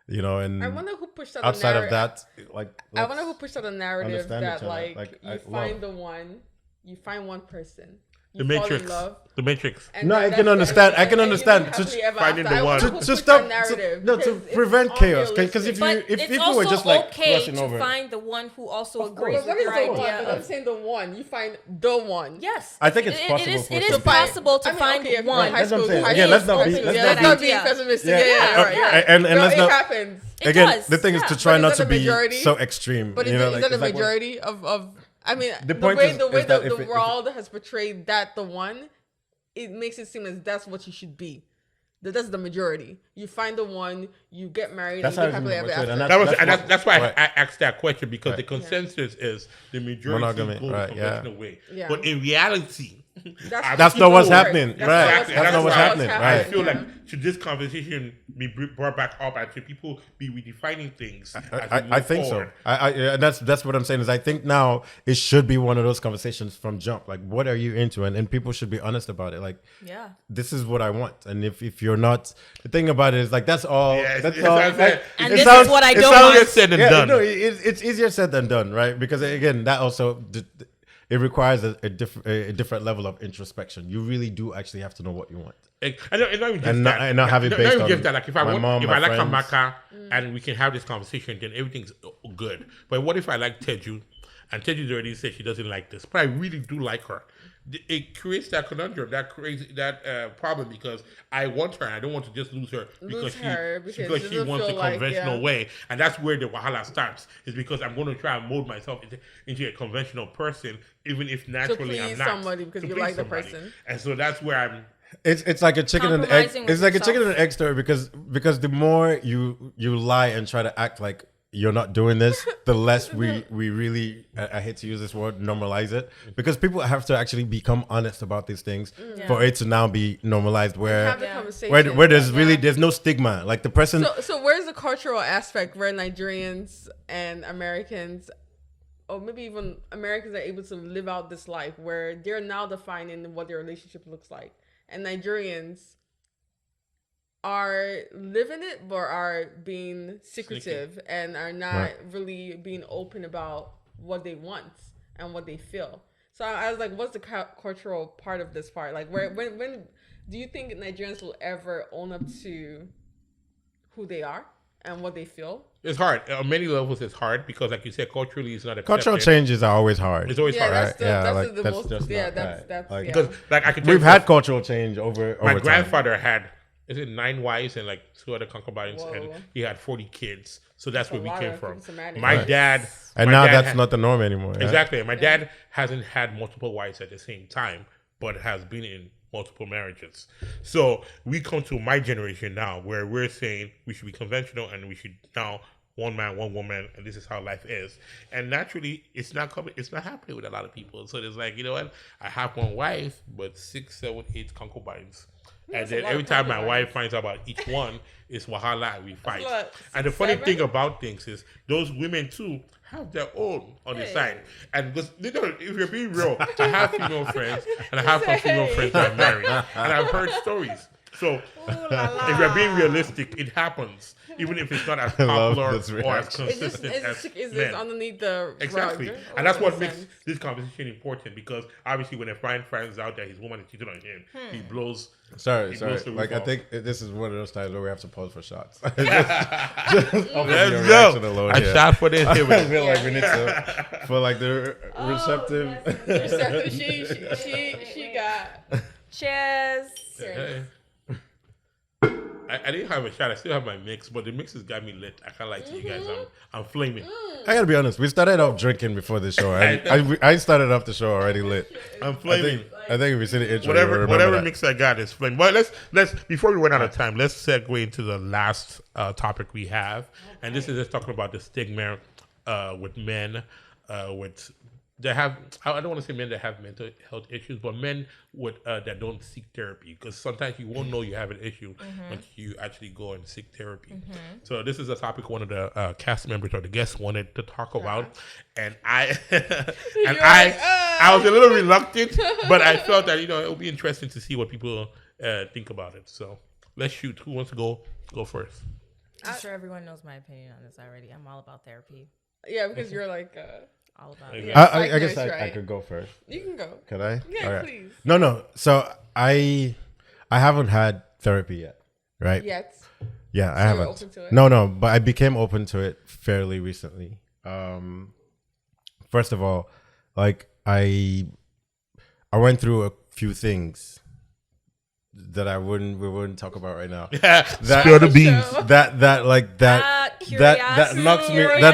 And I wonder who pushed out outside the of that, like I wonder who pushed out the narrative understand that each other. like I you find the one, you find one person, you The fall Matrix. in love. The Matrix. And No, then I can that's understand. it. I can And you understand. live happily ever Finding after. the I one. wonder who to pushed stop that narrative to because it's prevent chaos. Because if unrealistic. But if it's people also were just like okay crossing to over, find the one who also Of agrees course. But with what is your the one? idea. But I'm saying the one. You find the one. Yes, I think it's possible It is, for it is some people. possible to I mean, find okay, if you're one. high That's what I'm school, saying. high Again, school let's not be- open, let's yeah, not let's be- not be Yeah. pessimistic. Yeah. Yeah, right. Yeah. And No, let's it not happens. It again. does, The thing is yeah. to try But is not that to a be majority? so extreme. But is like, that a it's like, majority of? I mean, The the point way is the that if the it- world has portrayed that the one, it makes it seem as that's what you should be. That's the majority. You find the one, you get married, That's and you how get it's happily been ever portrayed, after. and That's why right. I asked that question because Right. the consensus is the majority Monogamy, go the right, yeah. conventional way. Yeah. But in reality, That's not what's happening, That's right? not That's not what's why happening, I right? feel Yeah. like should this conversation be brought back up and should people be redefining things? as we I move think so. forward? And that's what I'm saying is I think now it should be one of those conversations from jump. Like, what are you into? And people should be honest about it. Like, Yeah. this is what I want. And if you're not, the thing about it is like that's all. Yeah, that's it's all. like- Like, And it this sounds- is what I it don't sounds- want. Easier said than done. No, it's easier said than done, right? Because again, that also it requires a different level of introspection. You really do actually have to know what you want. I don't even just And that. not have it based on just that. Like if I my want, mom, if my I like friends. Amaka and we can have this conversation, then everything's good. But what if I like Teju, and Teju's already said she doesn't like this, but I really do like her? It creates that conundrum, that problem because I want her and I don't want to just lose her because because she it wants the feel like, conventional yeah. way, and that's where the wahala starts. Is because I'm going to try and mold myself into a conventional person, even if naturally I'm please not. somebody because To you please like the somebody. person. And so that's where I'm. It's like a chicken and egg. Compromising with It's like a chicken yourself. and egg story because the more you lie and try to act like you're not doing this, the less we really I hate to use this word, normalize it, because people have to actually become honest about these things for it to now be normalized where Have the Yeah. conversation. where there's no stigma. Like the person So where's the cultural aspect where Nigerians and Americans, or maybe even Americans, are able to live out this life where they're now defining what their relationship looks like, and Nigerians are living it but are being secretive and are not Right. really being open about what they want and what they feel. So I was like, what's the cultural part of this part? Like, when do you think Nigerians will ever own up to who they are and what they feel? It's hard. On many levels, it's hard because, like you said, culturally, it's not accepted. cultural changes are always hard. It's always Yeah, hard. that's the, Yeah, that's like, the that's most. just Yeah, not that's right. that's Like, yeah. Because, like, I can tell We've you had cultural change over my time. grandfather had 9 wives and like 2 other concubines, Whoa. and he had 40 kids. So that's where a we lot came of from. systematic. My Right. dad, And my now dad that's had- not the norm anymore. Yeah? exactly. My dad hasn't had multiple wives at the same time, but has been in multiple marriages. So we come to my generation now, where we're saying we should be conventional and we should now one man, one woman, and this is how life is. And naturally, it's not happening with a lot of people. So there's like, you know what? I have one wife, but 6, 7, 8 concubines. And That's a then lot every of time my concubines. wife finds out about each one, it's wahala and we fight. a lot. And the funny 7? thing about things is those women too have their own on the Hey. side. And because if you're being real, I have female friends and I have some female friends that are married. And I've heard stories. So Ooh la la. if we're being realistic, it happens, even if it's not as I love popular this or as reaction. It's just consistent as it's men. underneath the Exactly. rug. And that's what in a makes sense. this conversation important, because obviously when a friend finds out that his woman is cheating on him, he blows. Sorry. He blows the Like, roof I off. think this is one of those times where we have to pause for shots. Just Let's your reaction go. alone I here. shot for the I inhibited. feel like we need to, for like the receptive. So she got. Cheers. Hey. I didn't have a shot. I still have my mix, but the mixes got me lit. I can't lie to you guys. I'm flaming. I gotta be honest. We started off drinking before the show. I started off the show already lit. I'm I flaming. think if we see the intro, you'll remember Whatever that. mix I got is flame. But let's before we run out of time, let's segue into the last topic we have, and this is just talking about the stigma with men with that have, I don't want to say men that have mental health issues, but men with that don't seek therapy, because sometimes you won't know you have an issue until you actually go and seek therapy. So this is a topic one of the cast members or the guests wanted to talk about, and I I was a little reluctant, but I felt that it would be interesting to see what people think about it. So let's shoot. Who wants to go first? I'm sure everyone knows my opinion on this already. I'm all about therapy. Yeah, because you're like. All about Okay. it. I guess Nice, I right? could go first. You can go. Could I? Yeah, All right. please. No. So I haven't had therapy yet, right? Yet. Yeah, I you're haven't. open to it? No, but I became open to it fairly recently. First of all, like I went through a few things that we wouldn't talk about right now. Spill the beans. That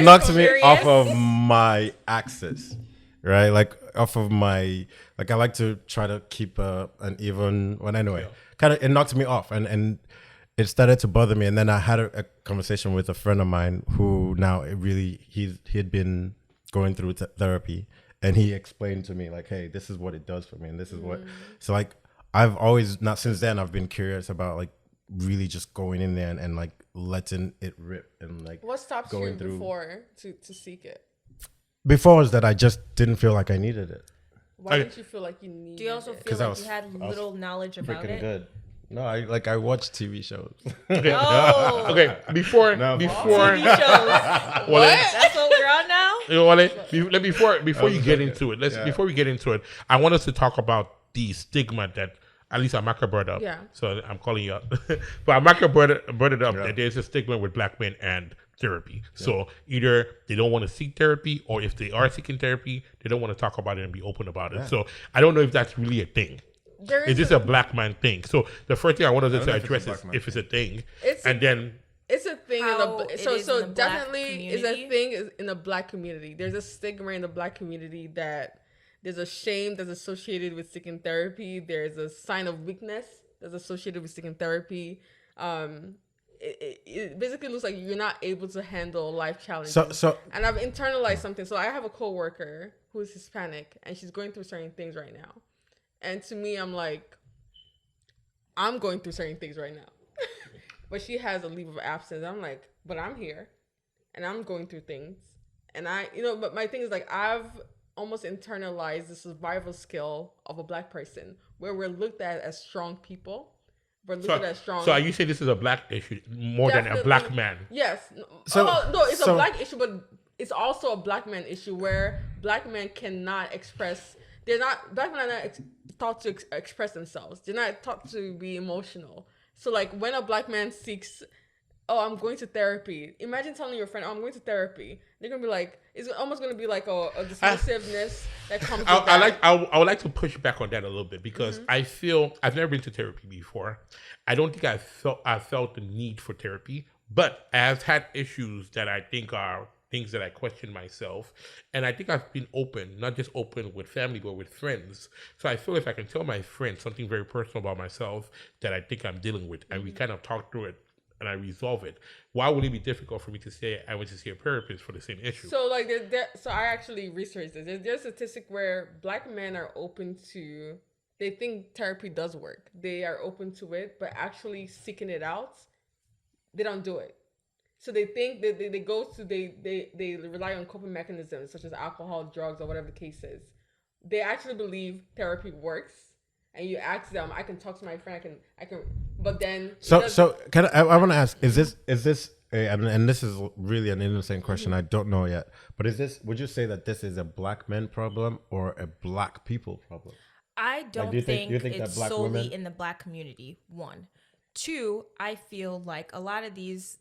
knocks me off of my axis, right? Like off of my, like I like to try to keep an even. Well, anyway, kind of it knocked me off, and it started to bother me. And then I had a conversation with a friend of mine who now he'd been going through therapy, and he explained to me like, hey, this is what it does for me, and this is what. So like I've always, not since then, I've been curious about like really just going in there and like letting it rip and like What stops going you through. before to seek it? Before was that I just didn't feel like I needed it. Why didn't you feel like you needed Do you also it? feel 'Cause I like was- you had I was little knowledge about Freaking it? good. No, I watch TV shows. Okay. Oh, Okay. Before No. TV shows. Well, That's what we're on now. before you get into it, Yeah. before we get into it, I want us to talk about the stigma that at least Amaka brought up. Yeah. So I'm calling you out. But Amaka brought it up Yeah. that there's a stigma with black men and therapy. So either they don't want to seek therapy, or if they are seeking therapy, they don't want to talk about it and be open about it. Yeah. So I don't know if that's really a thing. There Is this a black man thing? So the first thing I wanted don't to know if it's a address black is man if it's a thing, It's and then It's a thing How in the it so is so in the black definitely is a community? thing in the black community. There's a stigma in the black community that there's a shame that's associated with seeking therapy. There's a sign of weakness that's associated with seeking therapy. It basically looks like you're not able to handle life challenges. So And I've internalized something. So I have a coworker who's Hispanic, and she's going through certain things right now. And to me, I'm like, I'm going through certain things right now. But she has a leave of absence. I'm like, but I'm here, and I'm going through things. And but my thing is like, I've almost internalized the survival skill of a black person, where we're looked at as strong people. We're looked at as strong. So are you saying this is a black issue more than a black man? Yes. So- No, it's so- a black issue, but it's also a black man issue where black men cannot express. Black men are not taught to express themselves. They're not taught to be emotional. So like when a black man seeks, oh, I'm going to therapy. Imagine telling your friend, oh, I'm going to therapy. They're gonna be like, it's almost gonna be like a dismissiveness that comes. I would like to push back on that a little bit, because I feel I've never been to therapy before. I don't think I felt the need for therapy, but I've had issues that I think are things that I question myself, and I think I've been open, not just open with family, but with friends. So I feel if I can tell my friends something very personal about myself that I think I'm dealing with, and we kind of talk through it and I resolve it, why would it be difficult for me to say I went to see a therapist for the same issue? So like, so I actually researched this. There's a statistic where black men are open to. They think therapy does work. They are open to it, but actually seeking it out, they don't do it. So they think that they rely on coping mechanisms such as alcohol, drugs, or whatever the case is. They actually believe therapy works, and you ask them, I can talk to my friend, I can but then So can I want to ask, is this and this is really an innocent question, I don't know yet, but would you say that this is a black men problem or a black people problem? I don't do you think, think that it's black solely women- in the black community. One. Two, I feel like a lot of these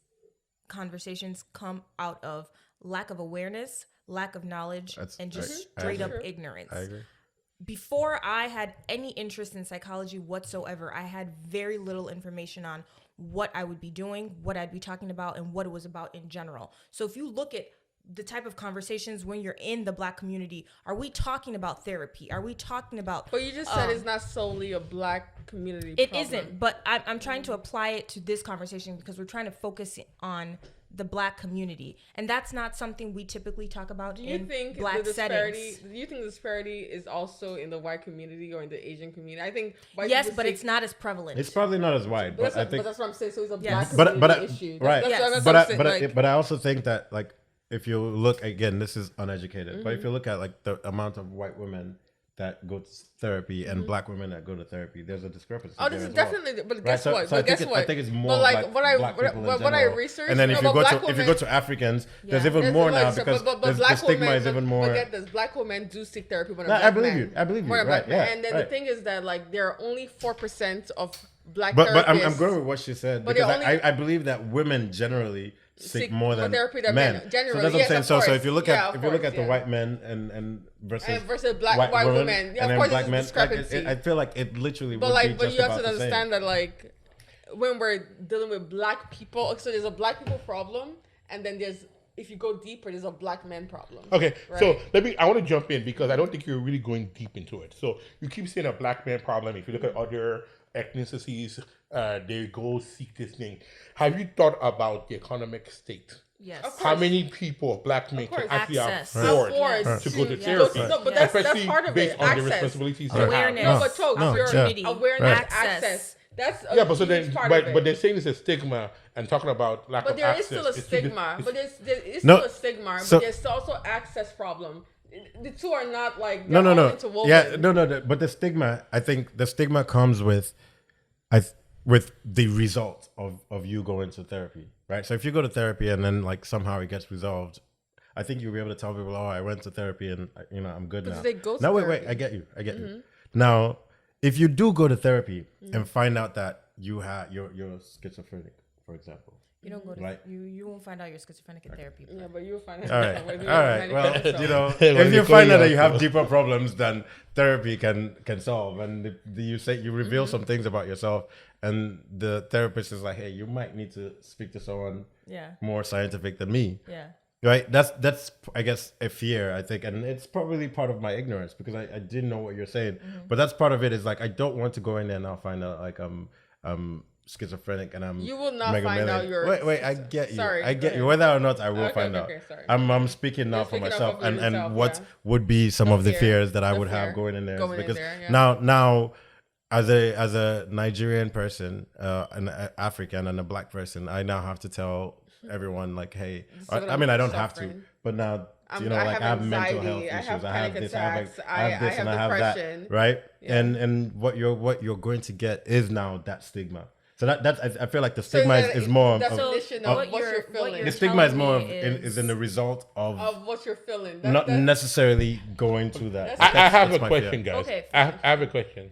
conversations come out of lack of awareness, lack of knowledge, and just I straight up agree. ignorance. I agree. Before I had any interest in psychology whatsoever, I had very little information on what I would be doing, what I'd be talking about, and what it was about in general. So if you look at the type of conversations when you're in the black community, are we talking about therapy? Are we talking about... But you just said it's not solely a black community It problem. isn't, but I'm trying to apply it to this conversation because we're trying to focus on the black community, and that's not something we typically talk about Do you in think black the disparity? settings. Do you think the disparity is also in the white community or in the Asian community? I think white Yes, people but say- it's not as prevalent. It's probably not as wide, but I but think that's what I'm saying. So it's a Yes. black community but issue. right. That's But what I'm saying, but I also think that, like, if you look again, this is uneducated, but Mm-hmm. if you look at like the amount of white women that go to therapy and black women that go to therapy, there's a discrepancy. Mm-hmm. Oh, this there is as well. definitely. But Right, guess so- what? so I But guess think what? I think it's more But like like what I black people in what I general. researched. And then if you but go black to if you women- go to Africans, there's Yeah. even There's more like- now so- because but the stigma is even more. But get this, black women do seek therapy when No, a I black believe man. you. I believe you. More than Right, black man. yeah, And then right. the thing is that like there are only 4% of black But therapists. I'm going with what she said But because they're only- I believe that women generally seek more than therapy than men. men. Generally, so that's what yes, I'm of saying. So course. if you look Yeah, at of if you look course, at the yeah. white men and versus versus black women, yeah, and of then course black there's a men, like, discrepancy. I feel like it literally But would like, be but just you have about to the same. understand that like when we're dealing with black people, so there's a black people problem, and then there's if you go deeper, there's a black men problem. Okay, Right. so I want to jump in because I don't think you're really going deep into it. So you keep saying a black man problem. If you look at other ethnicities, they go seek this thing. Have you thought about the economic state? Yes. Of How course. many people, black men, can course. actually Access. afford Afford to go to to- therapy? No, but that's Especially part of based it. on the Access. responsibilities they Awareness. No, have. but Choke, No, you're- opportunity, awareness, Right. access. That's a Yeah, but so huge then, part of it. but they're saying it's a stigma and talking about lack But of there is access. still a It's two stigma. di- But there is No, still a stigma. so- But there's also access problem. The two are not like No, they're no, all no. interwoven. Yeah, no. But the stigma, I think the stigma comes with, with the result of you going to therapy, right? So if you go to therapy and then like somehow it gets resolved, I think you'll be able to tell people, oh, I went to therapy and I'm good But now. they go to No, wait, therapy. I get you. Now, if you do go to therapy and find out that you're schizophrenic, for example. You don't go to Right. you won't find out you're schizophrenic in therapy. Yeah, but you'll find out. All right, all right. Well, you know, Well, if you they find call out that you you out, have so. deeper problems than therapy can solve, and you say you reveal some things about yourself, and the therapist is like, hey, you might need to speak to someone Yeah. more scientific than me, Yeah. right? That's I guess a fear, I think, and it's probably part of my ignorance because I didn't know what you're saying, but that's part of it. Is like I don't want to go in there and I'll find out like I'm schizophrenic and I'm You will not mega find out million. you're- wait I get you Sorry, I go get you ahead. whether or not I will Okay, find okay, out. okay, sorry. I'm speaking now You're for speaking myself up of and yourself, what yeah. would be some of the fear. fears that I The would have fear. going in there Going in because there, yeah. now as a Nigerian person an African and a black person I now have to tell everyone like hey So I mean I don't suffering. have to but now I like I have mental health anxiety, I issues have I have panic this I have attacks, like, I have this I and I have have depression. that right Yeah. and what you're going to get is now that stigma. So that's I feel like the So stigma that is more of, definition So of what what you're- you're what feeling. you're the stigma is more of telling me is in the result of What you're feeling. not necessarily going to that. That's- I have That's a my question, fear. guys. Okay, I have a question.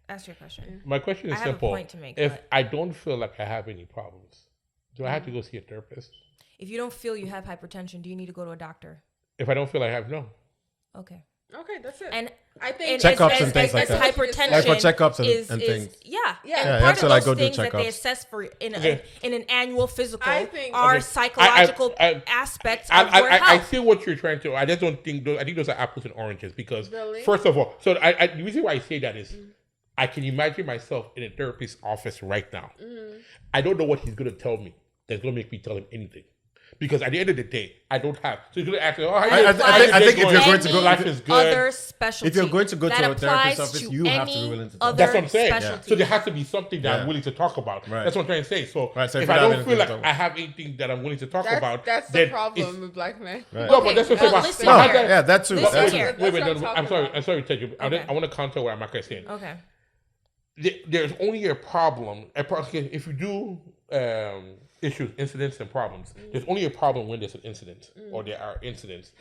Ask your question. My question is I have a simple. point to make, If but- I don't feel like I have any problems, do I have to go see a therapist? If you don't feel you have hypertension, do you need to go to a doctor? If I don't feel I have, no. Okay. Okay, that's it. And I think Checkups and things like that. Hypertension Like for checkups and is, things. Yeah. Yeah, And Yeah, part that's of what I those go do things that they checkups. assess for in Okay. an annual physical I think- are Okay. psychological I- aspects of your I health. see what you're trying to. I just don't think those. I think those are apples and oranges because Really? first of all, so the reason why I say that is I can imagine myself in a therapist's office right now. I don't know what he's going to tell me that's going to make me tell him anything. Because at the end of the day, I don't have. So he's going to ask me, "Oh, how you I think if you're going to go, life is good." Other specialty. If you're going to go to that a therapist's applies office, to you have to be any willing to talk. other That's what I'm saying. specialty. So there has to be something that Yeah. I'm willing to talk about. Right. That's what I'm trying to say. So, Right, so if if you I don't don't have feel like anything to talk I have anything that I'm willing to talk that's, about, that's then the problem it's- with black men. Right. No, but that's what I'm saying. but But listen how here. that- Yeah, that too. Listen That too. here. Wait, That's no, what I'm I'm talking sorry. about. I'm sorry to tell you. Okay. I want to counter what Amaka is saying. Okay. there's only a problem. If you do issues, incidents, and problems, there's only a problem when there's an incident or there are incidents.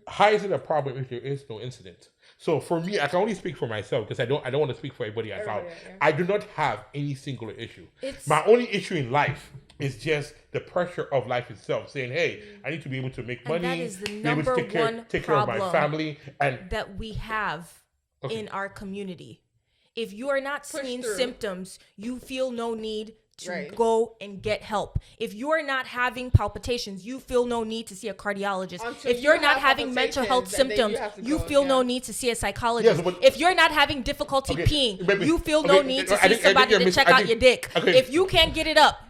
How is it a problem if there is no incident? So for me, I can only speak for myself because I don't want to speak for everybody else out. Yeah. I do not have any singular issue. It's- My only issue in life is just the pressure of life itself. Saying, "Hey, I need to be able to make money, that is the be able to number take one care of my problem family, and that we have in our community. If you are not Push seeing through. symptoms, you feel no need to Right. go and get help. If you are not having palpitations, you feel no need to see a cardiologist. Until If you you're not have having mental health palpitations, and then you symptoms, have to you go, feel no yeah. need to see a psychologist. Yes, but- if you're not having difficulty Okay, peeing, maybe- you feel no okay, need to I see think somebody you're to mis- check I out think- your dick. okay. If you can't get it up,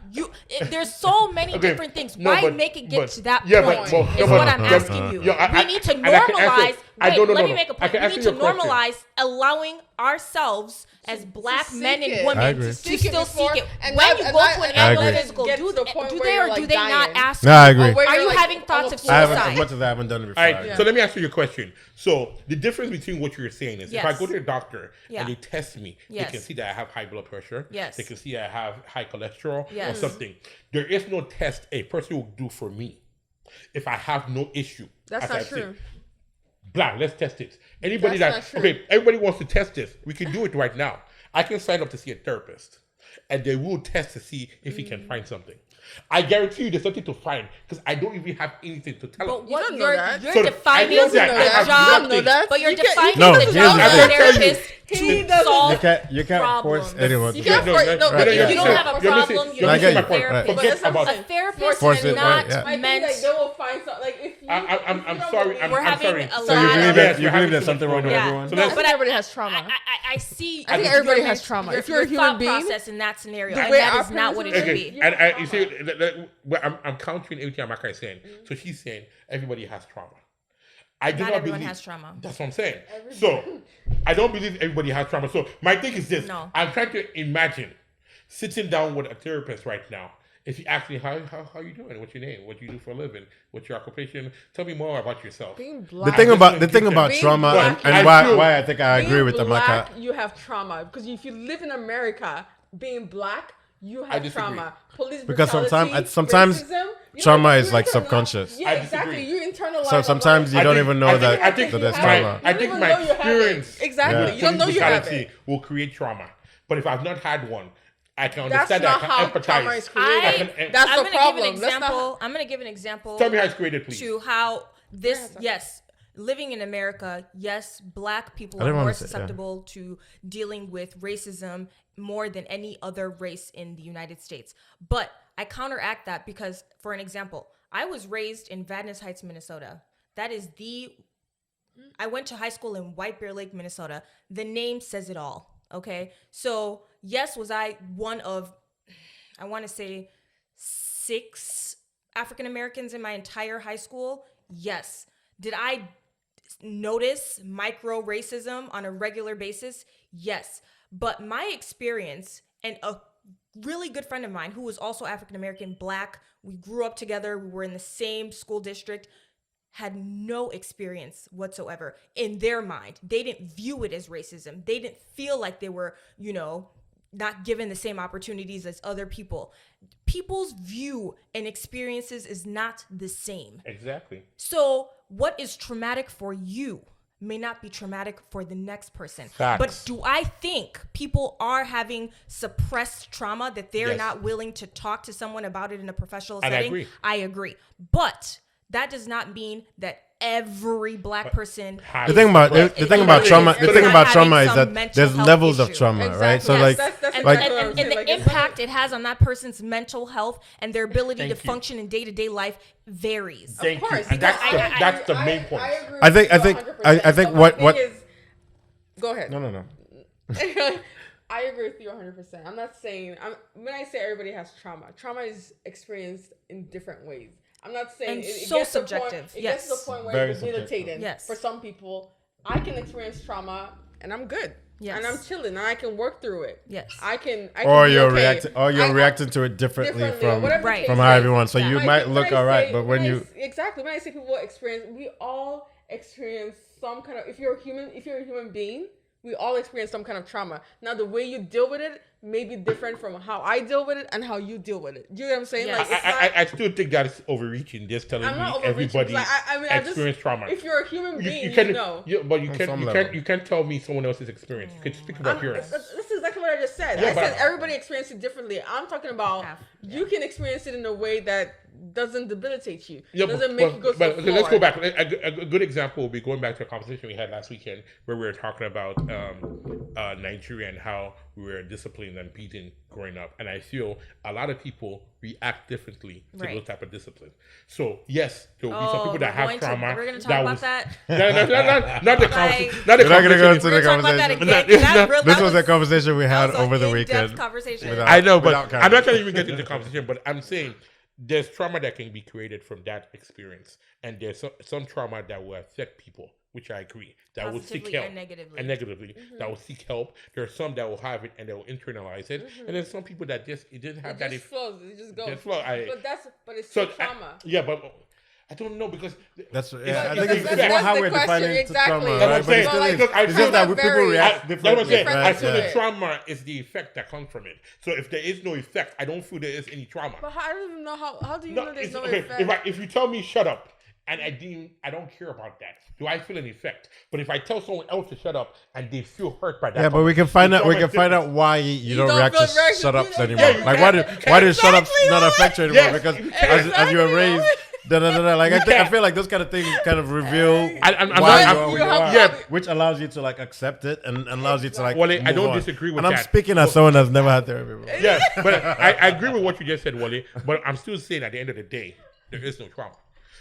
there's so many Okay, different things. no, Why but- make it but- get to that yeah, point? but- well, is no, what but- I'm yeah, asking you. yeah, We need to and I can answer- normalize. Let me make a I point. can We answer need to your question. normalize allowing ourselves as black seek men and it. I women agree. to Seek it still before- seek it. and When not- you and go not- to an and not animal let it physical, get do to the they, point do where they you're, or do like, they not dying. ask No, I you? agree. Or where Are you're, you like, having on thoughts the of floor. I haven't, as suicide? much as I haven't done it before. All right, so let me answer your question. So the difference between what you're saying is if I Yes. go to the doctor Yeah. and they test me, Yes. they can see that I have high blood pressure. Yes. They can see I have high cholesterol or Yes. something. There is no test a person will do for me if I have no issue. That's as not I say. true. Blah, let's test it. Anybody That's not true. okay, everybody wants to test this. We can do it right now. I can sign up to see a therapist and they will test to see if he can find something. I guarantee you there's something to find because I don't even have anything to tell But him. what don't know that. you're So defining I know that. I the have job, nothing. but you're You can't- defining No, the here's job the of thing. a therapist He to doesn't- solve You can't force problems. anyone. You can't No, force- no, no, no, if no, you You don't have a you're missing- problem, you you're I don't get need a you. therapist. But Forget that's what I'm about saying. A therapist Force is it, not yeah. I think meant. like they will find something. Like if you, I'm if you sorry. don't I'm, We're I'm having sorry. a So you lot believe of- that Yes, you we're believe having there's too much something wrong with going on. everyone? So No, let's- but everybody has trauma. I see. I think your everybody men- has trauma. your- If you're a your thought human being, process in that scenario, the and way that our is not what it parents should Okay, be. You and have you see, well, I'm countering everything Amaka is saying. So she's saying everybody has trauma. I do Not not everyone believe has trauma. That's what I'm saying. So I don't believe everybody has trauma. So my thing is this: No. I'm trying to imagine sitting down with a therapist right now. If you ask me how you doing, what's your name, what do you do for a living, what's your occupation, tell me more about yourself. being The black. thing about Being trauma black, and I why feel- why I think I agree being with black, Amaka. you have trauma because if you live in America, being black, you have disagree. trauma. Police Because brutality, sometimes racism, trauma you is like internalize- subconscious. Yeah, I exactly. disagree. You internalize. So sometimes you don't even know that there's trauma. I think my experience Exactly. Yeah. You don't know you have brutality it. will create trauma. But if I've not had one, I can That's understand not that. how I can trauma empathize. is created. I- That's I'm the gonna problem. give an That's not example. I'm going to give an example. Tell me how it's created, please. To how this, Yeah, sorry. yes, living in America, yes, black people I are didn't more wanna say- yeah. susceptible to dealing with racism more than any other race in the United States. But I counteract that because, for an example, I was raised in Vadnais Heights, Minnesota. That is I went to high school in White Bear Lake, Minnesota. The name says it all. Okay. So, yes, was I one of, I want to say, 6 African Americans in my entire high school? Yes. Did I notice micro racism on a regular basis? Yes. But my experience, and a really good friend of mine who was also African American, black, we grew up together, we were in the same school district, had no experience whatsoever in their mind. They didn't view it as racism. They didn't feel like they were, not given the same opportunities as other people. People's view and experiences is not the same. Exactly. So what is traumatic for you may not be traumatic for the next person. Facts. But do I think people are having suppressed trauma that they're Yes. not willing to talk to someone about it in a professional And I setting? agree. I agree. But that does not mean that every black person The thing about But the thing about trauma, the thing about having trauma is some that mental there's health levels of issue. trauma, right? So Exactly. like Yes, that's and, like- exactly what I'm and saying. the Like, it's impact it has on that person's mental health and their ability Thank to you. function in day-to-day life varies. Thank you. course, And that's because the, that's the main point. agree I think- with I you think- 100%. I think But my what- thing what- is- go ahead. no. I agree with you 100%. I'm not saying when I say everybody has trauma is experienced in different ways. I'm not saying And it so gets to the point- subjective. It Yes. gets to the point where Very it's subjective. debilitating. Yes. For some people, I can experience trauma and I'm good. Yes. And I'm chilling and I can work through it. Yes. I can Or be you're okay. reacting, or you're I- reacting to it differently differently or from whatever the Right. case from how is. everyone. So you When might I look say- alright, but when I you exactly when I say people experience, we all experience some kind of. If you're a human being, we all experience some kind of trauma. Now, the way you deal with it may be different from how I deal with it and how you deal with it. Do you know what I'm saying? Yes. Like, it's not, I still think that's overreaching. Just telling I'm not me overreaching, everybody 'cause I mean, I just, experienced trauma. if you're a human being, you, can, know. Yeah, but On some you can't tell me someone else's experience. You can speak about yours. This is exactly what I just said. Yeah, I said but- everybody experiences it differently. I'm talking about you can experience it in a way that doesn't debilitate you. Yeah, Doesn't make you go to but the okay, let's floor. go back. A good example will be going back to a conversation we had last weekend where we were talking about Nigeria and how we were disciplined and beaten growing up. And I feel a lot of people react differently to Right. those type of discipline. So yes, there will be some people that have trauma. We're going to talk about that. Not the Like- conversation. Not the We're not gonna go conversation. into We're the gonna talk about that conversation. again. It's That not- real- This that was a conversation we had that was over the an in-depth weekend. conversation. Without- I know, but without I'm not cameras. trying to even get into the conversation. But I'm saying there's trauma that can be created from that experience, and there's some trauma that will affect people, which I agree. That will seek Positively help and negatively. that will seek help. There are some that will have it and they will internalize it, and there's some people that just it didn't have It that. just flows. It just goes. Just flow. But it's So still trauma. yeah, but I don't know because That's It's- yeah. I it's- think it's that's- more how the we're question, defining exactly. trauma, That's what right? I'm saying. But Like, look, I it's feel just that that people varies. react that's what I'm differently. saying. I right? feel Yeah. the trauma is the effect that comes from it. So if there is no effect, I don't feel there is any trauma. But I don't even know how do you know there's it's- no okay, effect? if you tell me shut up and I don't care about that, do I feel an effect? But if I tell someone else to shut up and they feel hurt by that, Yeah, but we can find the out. We trauma can is find different. out why you don't don't react feel to very- shut ups Yeah, anymore. you Like can't. why do shut ups Exactly, not Lord. affect you anymore? Yes, Because you as you were Exactly, raised, Lord. like I can't. feel like those kind of things kind of reveal I'm why not- you are who you you have- are. Yeah. Which allows you to like accept it and allows you to like. Wale, I move don't on. disagree with and I'm that. speaking as someone that's never had therapy before. Yeah, but I agree with what you just said, Wally. But I'm still saying at the end of the day, there is no trauma.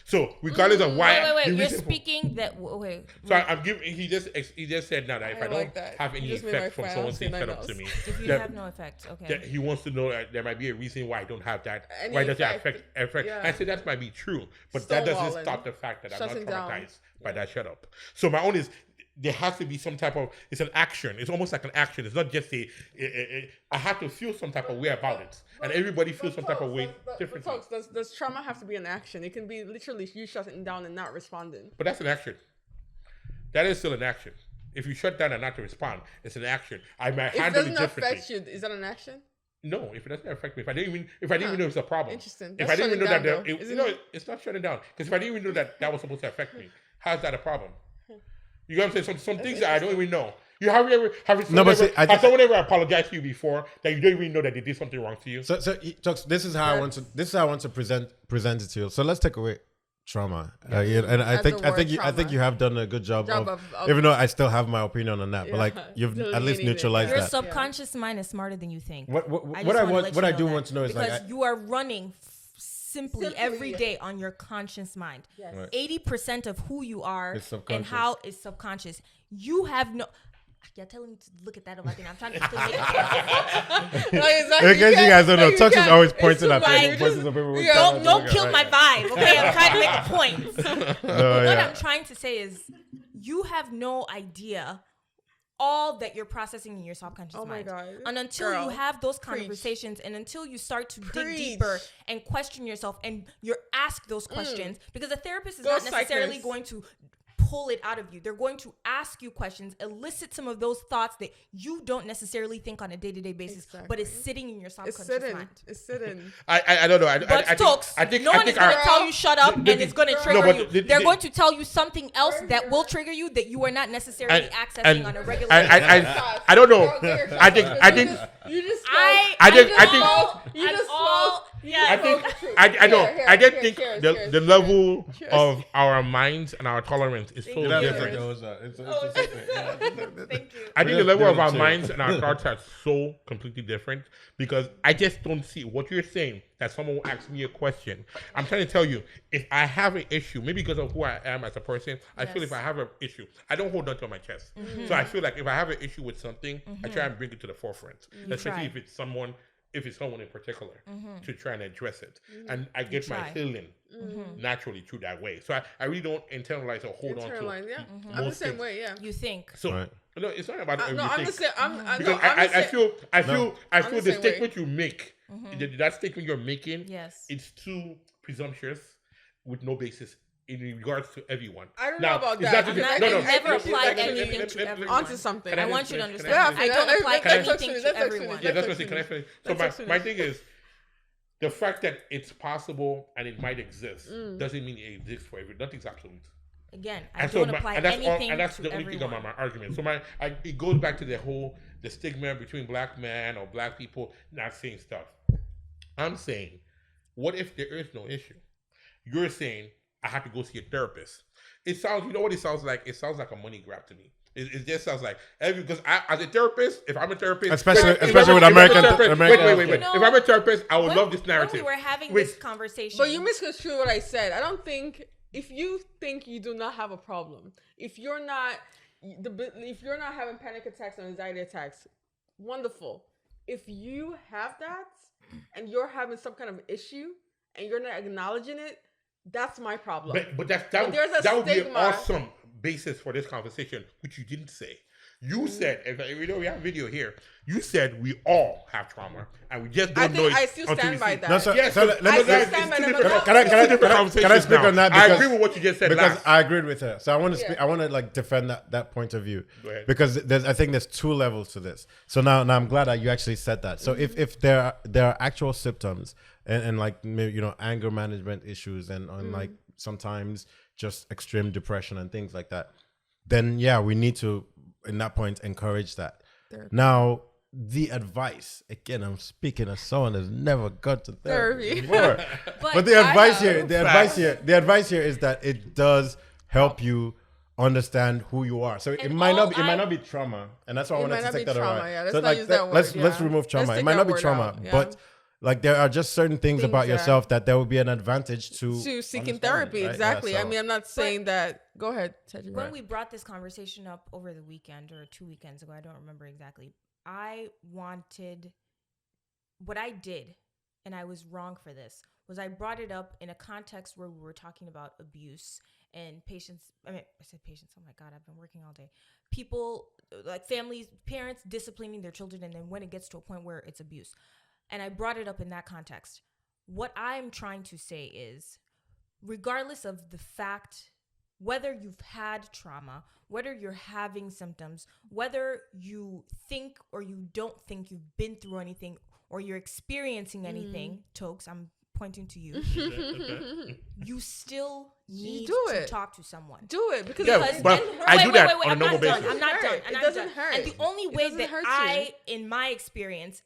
So regardless of why, Wait. the You're reason for- speaking that. Wait. So I'm giving. He just said now that if I don't like that. have You any just made my effect from friend someone say saying shut nothing up to else. me, If you that, have no effect, okay. that he wants to know that there might be a reason why I don't have that. Any Why does that effect. affect? Yeah. I said that might be true, but that doesn't Stonewalling. stop the fact that I'm Shutting not down. traumatized by that shut up. So my own is. There has to be some type of. It's an action. It's almost like an action. It's not just I have to feel some type of way about it, and everybody feels some type of way differently. Folks, does trauma have to be an action? It can be literally you shutting down and not responding. But that's an action. That is still an action. If you shut down and not to respond, it's an action. I might If it handle it doesn't differently. affect you, is that an action? No, if it doesn't affect me, if I didn't even know it's a problem. Interesting. If That's I didn't even know shutting that, down, though, isn't no, it? it's not shutting down. Because if I didn't even know that was supposed to affect me, how's that a problem? You know what I'm saying? Some things that I don't even know. Have you ever No, but see, has someone ever apologized to you before that you don't even know that they did something wrong to you? So Chucks, this is how I want to present it to you. So let's take away trauma. Yeah, and I As think the I word think trauma. you have done a good job of of- even though I still have my opinion on that, but Yeah, like you've at least delineating it, neutralized yeah. Your that. subconscious mind is smarter than you think. What I do want to know is because like you are running simply every yeah. day on your conscious mind. Yes. Right. 80% of who you are Is subconscious. and how is subconscious. You have no. You're telling me to look at that over there. I'm trying to still make it. in case you guys don't know, Chucks is always pointing at much. people, pointing at people. Yeah. Don't kill my vibe, okay? I'm trying to make a point. Oh, What yeah. I'm trying to say is, you have no idea all that you're processing in your subconscious Oh my mind. God. And until Girl, you have those preach. conversations and until you start to dig Preach. deeper and question yourself and you're asked those questions, because a therapist is Go not necessarily psychics. going to pull it out of you. They're going to ask you questions, elicit some of those thoughts that you don't necessarily think on a day-to-day basis, but it's Exactly. sitting in your It's subconscious sitting. mind. It's sitting. I don't know. But Stokes, no one is going to tell you shut up and it's going to trigger but you. They're going to tell you something else that will trigger you that you are not necessarily accessing on a regular basis. I don't know. I think You just I think you And just all- I think spoke. I know. Here, I just here, think cheers, the cheers, the cheers. level Cheers. of our minds and our tolerance is so you. That's different. it's a secret. Yeah. Thank you. I think the just level of do it our too. minds and our thoughts are so completely different because I just don't see what you're saying that someone will ask me a question. I'm trying to tell you, if I have an issue, maybe because of who I am as a person, I feel if I have an issue, I don't hold on to my chest. So I feel like if I have an issue with something, I try and bring it to the forefront, especially try. if it's someone in particular, to try and address it. And I get my try. healing naturally through that way. So I really don't internalize or hold on to Internalized, yeah. I'm the most same things. way, yeah. You think. So Right. no, it's not about No, everything. I'm the same. Because I'm the I same. feel I'm the the same statement you make, that statement you're making, Yes. it's too presumptuous with no basis in regards to everyone. I don't know about it's that. not just- I'm not- I no, never no, apply let me- anything let to me- everyone. Onto something. I want you to understand. Yeah, I don't apply let's anything finish, to let's everyone. finish. Yeah, that's what I say. Can I finish? So Let's my finish. thing is, the fact that it's possible and it might exist doesn't mean it exists for everyone. Nothing's absolute. Again, I And don't so apply that's anything and that's to the only everyone. thing about my argument. So it goes back to the stigma between black men or black people not saying stuff. I'm saying, what if there is no issue? You're saying I have to go see a therapist. It sounds, you know what it sounds like? It sounds like a money grab to me. It just sounds like because as a therapist, if I'm a therapist, Especially if with I'm a American- therapist- American- wait. You know, If I'm a therapist, I would when- love this narrative. When we were having Wait. this conversation, But you misconstrued what I said. I don't think if you think you do not have a problem, if you're not having panic attacks or anxiety attacks, wonderful. If you have that and you're having some kind of issue and you're not acknowledging it, that's my problem. But that there's a would be an stigma. awesome basis for this conversation, which you didn't say. You said, and we know we have video here. You said we all have trauma, and we just don't know it. I still until stand we by see. that. No, so, Yes, so let me. I still let- stand by it's that. two different- Can I- it's two different can I conversations speak now. on that? I Because- agree with what you just said because last. I agreed with her. So I want to speak. Yeah. I want to like defend that point of view Go ahead. because I think there's two levels to this. So now I'm glad that you actually said that. So if there are actual symptoms and like maybe, anger management issues and like sometimes just extreme depression and things like that, then yeah, we need to in that point encourage that. Therapy. Now the advice again, I'm speaking as someone that's never gone to therapy Therapy. before. But the I advice have. the advice here is that it does help you understand who you are. So it And might all not be trauma, and that's why I It wanted might to not take be that trauma, away. yeah. Let's So not like use that word, let's yeah. remove trauma. Let's It take might that not be word trauma, out, yeah. but like there are just certain things about Things yourself that there will be an advantage to seeking understanding, therapy. right? Exactly. Yeah, I mean, I'm not saying that. Go ahead, Teddy. when we brought this conversation up over the weekend or 2 weekends ago, I don't remember exactly. What I did, and I was wrong for this, was I brought it up in a context where we were talking about abuse and patients. I said patients. Oh my God, I've been working all day. People, like families, parents disciplining their children, and then when it gets to a point where it's abuse. And I brought it up in that context. What I'm trying to say is, regardless of the fact, whether you've had trauma, whether you're having symptoms, whether you think or you don't think you've been through anything or you're experiencing anything, Tokes, I'm pointing to you, you still need do to it. talk to someone. Do it because Yeah, it but doesn't hurt. I do that on a I'm normal not done. basis. I'm not done. It And I'm doesn't done. hurt. And the only way doesn't that hurt I, in my experience,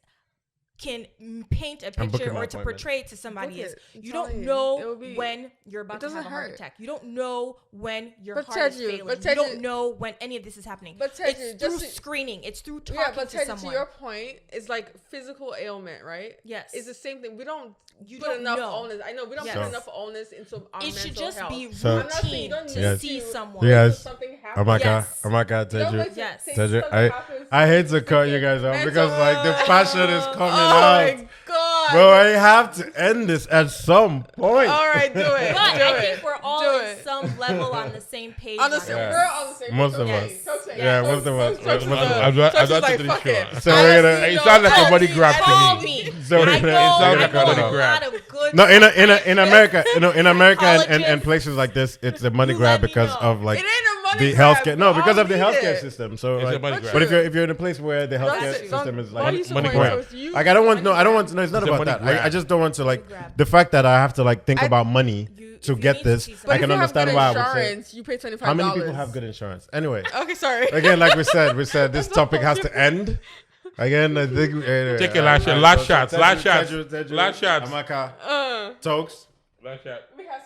can paint a I'm booking picture my or to appointment. portray it to somebody Book is it. I'm you telling don't you. know It will be- when you're about it to have doesn't a heart hurt. attack. You don't know when your But heart is Teju, failing. but You don't Teju- know when any of this is happening. But Teju, it's just through to- screening. It's through talking Yeah, but to Teddy, someone. to your point, it's like physical ailment, right? Yes. It's the same thing. We don't You put don't enough know. onus. I know we don't Yes. put So- enough onus into our It mental should just health. be So- I'm not saying you routine don't to need Yes. see to someone. wait Yes. till something Oh happens. my god! Yes. Oh my god, You don't Teju. wait till Yes. things- Teju, something happens. I hate to cut you guys off because like the passion is coming out. Oh my god! Bro, I have to end this at some point. All right, do it. But do I it. think we're all Do at it. some level on the same page. On the on same, Yeah. this. we're on the same. Most of okay. us. Coach, Yeah, most of us. Coach Most is of us. good. I'm not Coach is totally fuck sure. it. So I we're gonna- see It no sounds like a penalty money grab at to all. Call me. So we're I gonna- know, it sounds I like a know money a grab. lot of good. No, in America, in America and Psychologists. places like this, it's a money You grab let me because know. of like It ain't a money the grab. healthcare. No, We because all of the need healthcare it. system. So It's a like, money grab. but if you're in a place where the healthcare That's it. system is Why like are you money supporting grab. those? You- Like I don't want no, it's not It's a about money that. grab. I just don't want to like grab. the fact that I have to like think I- about money You- to if you get need to this. see I someone- can But if understand you why I have would good say. insurance, you pay $25. How many people have good insurance? Anyway, Okay, sorry. again, like we said, this topic has to end. Again, I think. Take a last shot. Last shots. Last shots. Last shots. Amaka, Tokes, Last shot.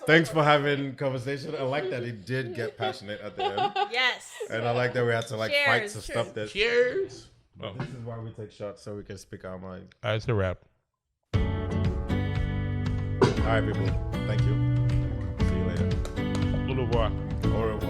thanks for having conversation. I like that it did get passionate at the end. Yes. And I like that we had to like fight Cheers. to stop this. Cheers. Oh, This is why we take shots so we can speak our mind. that's a wrap. All right, people. Thank you. See you later. Au revoir. Au revoir.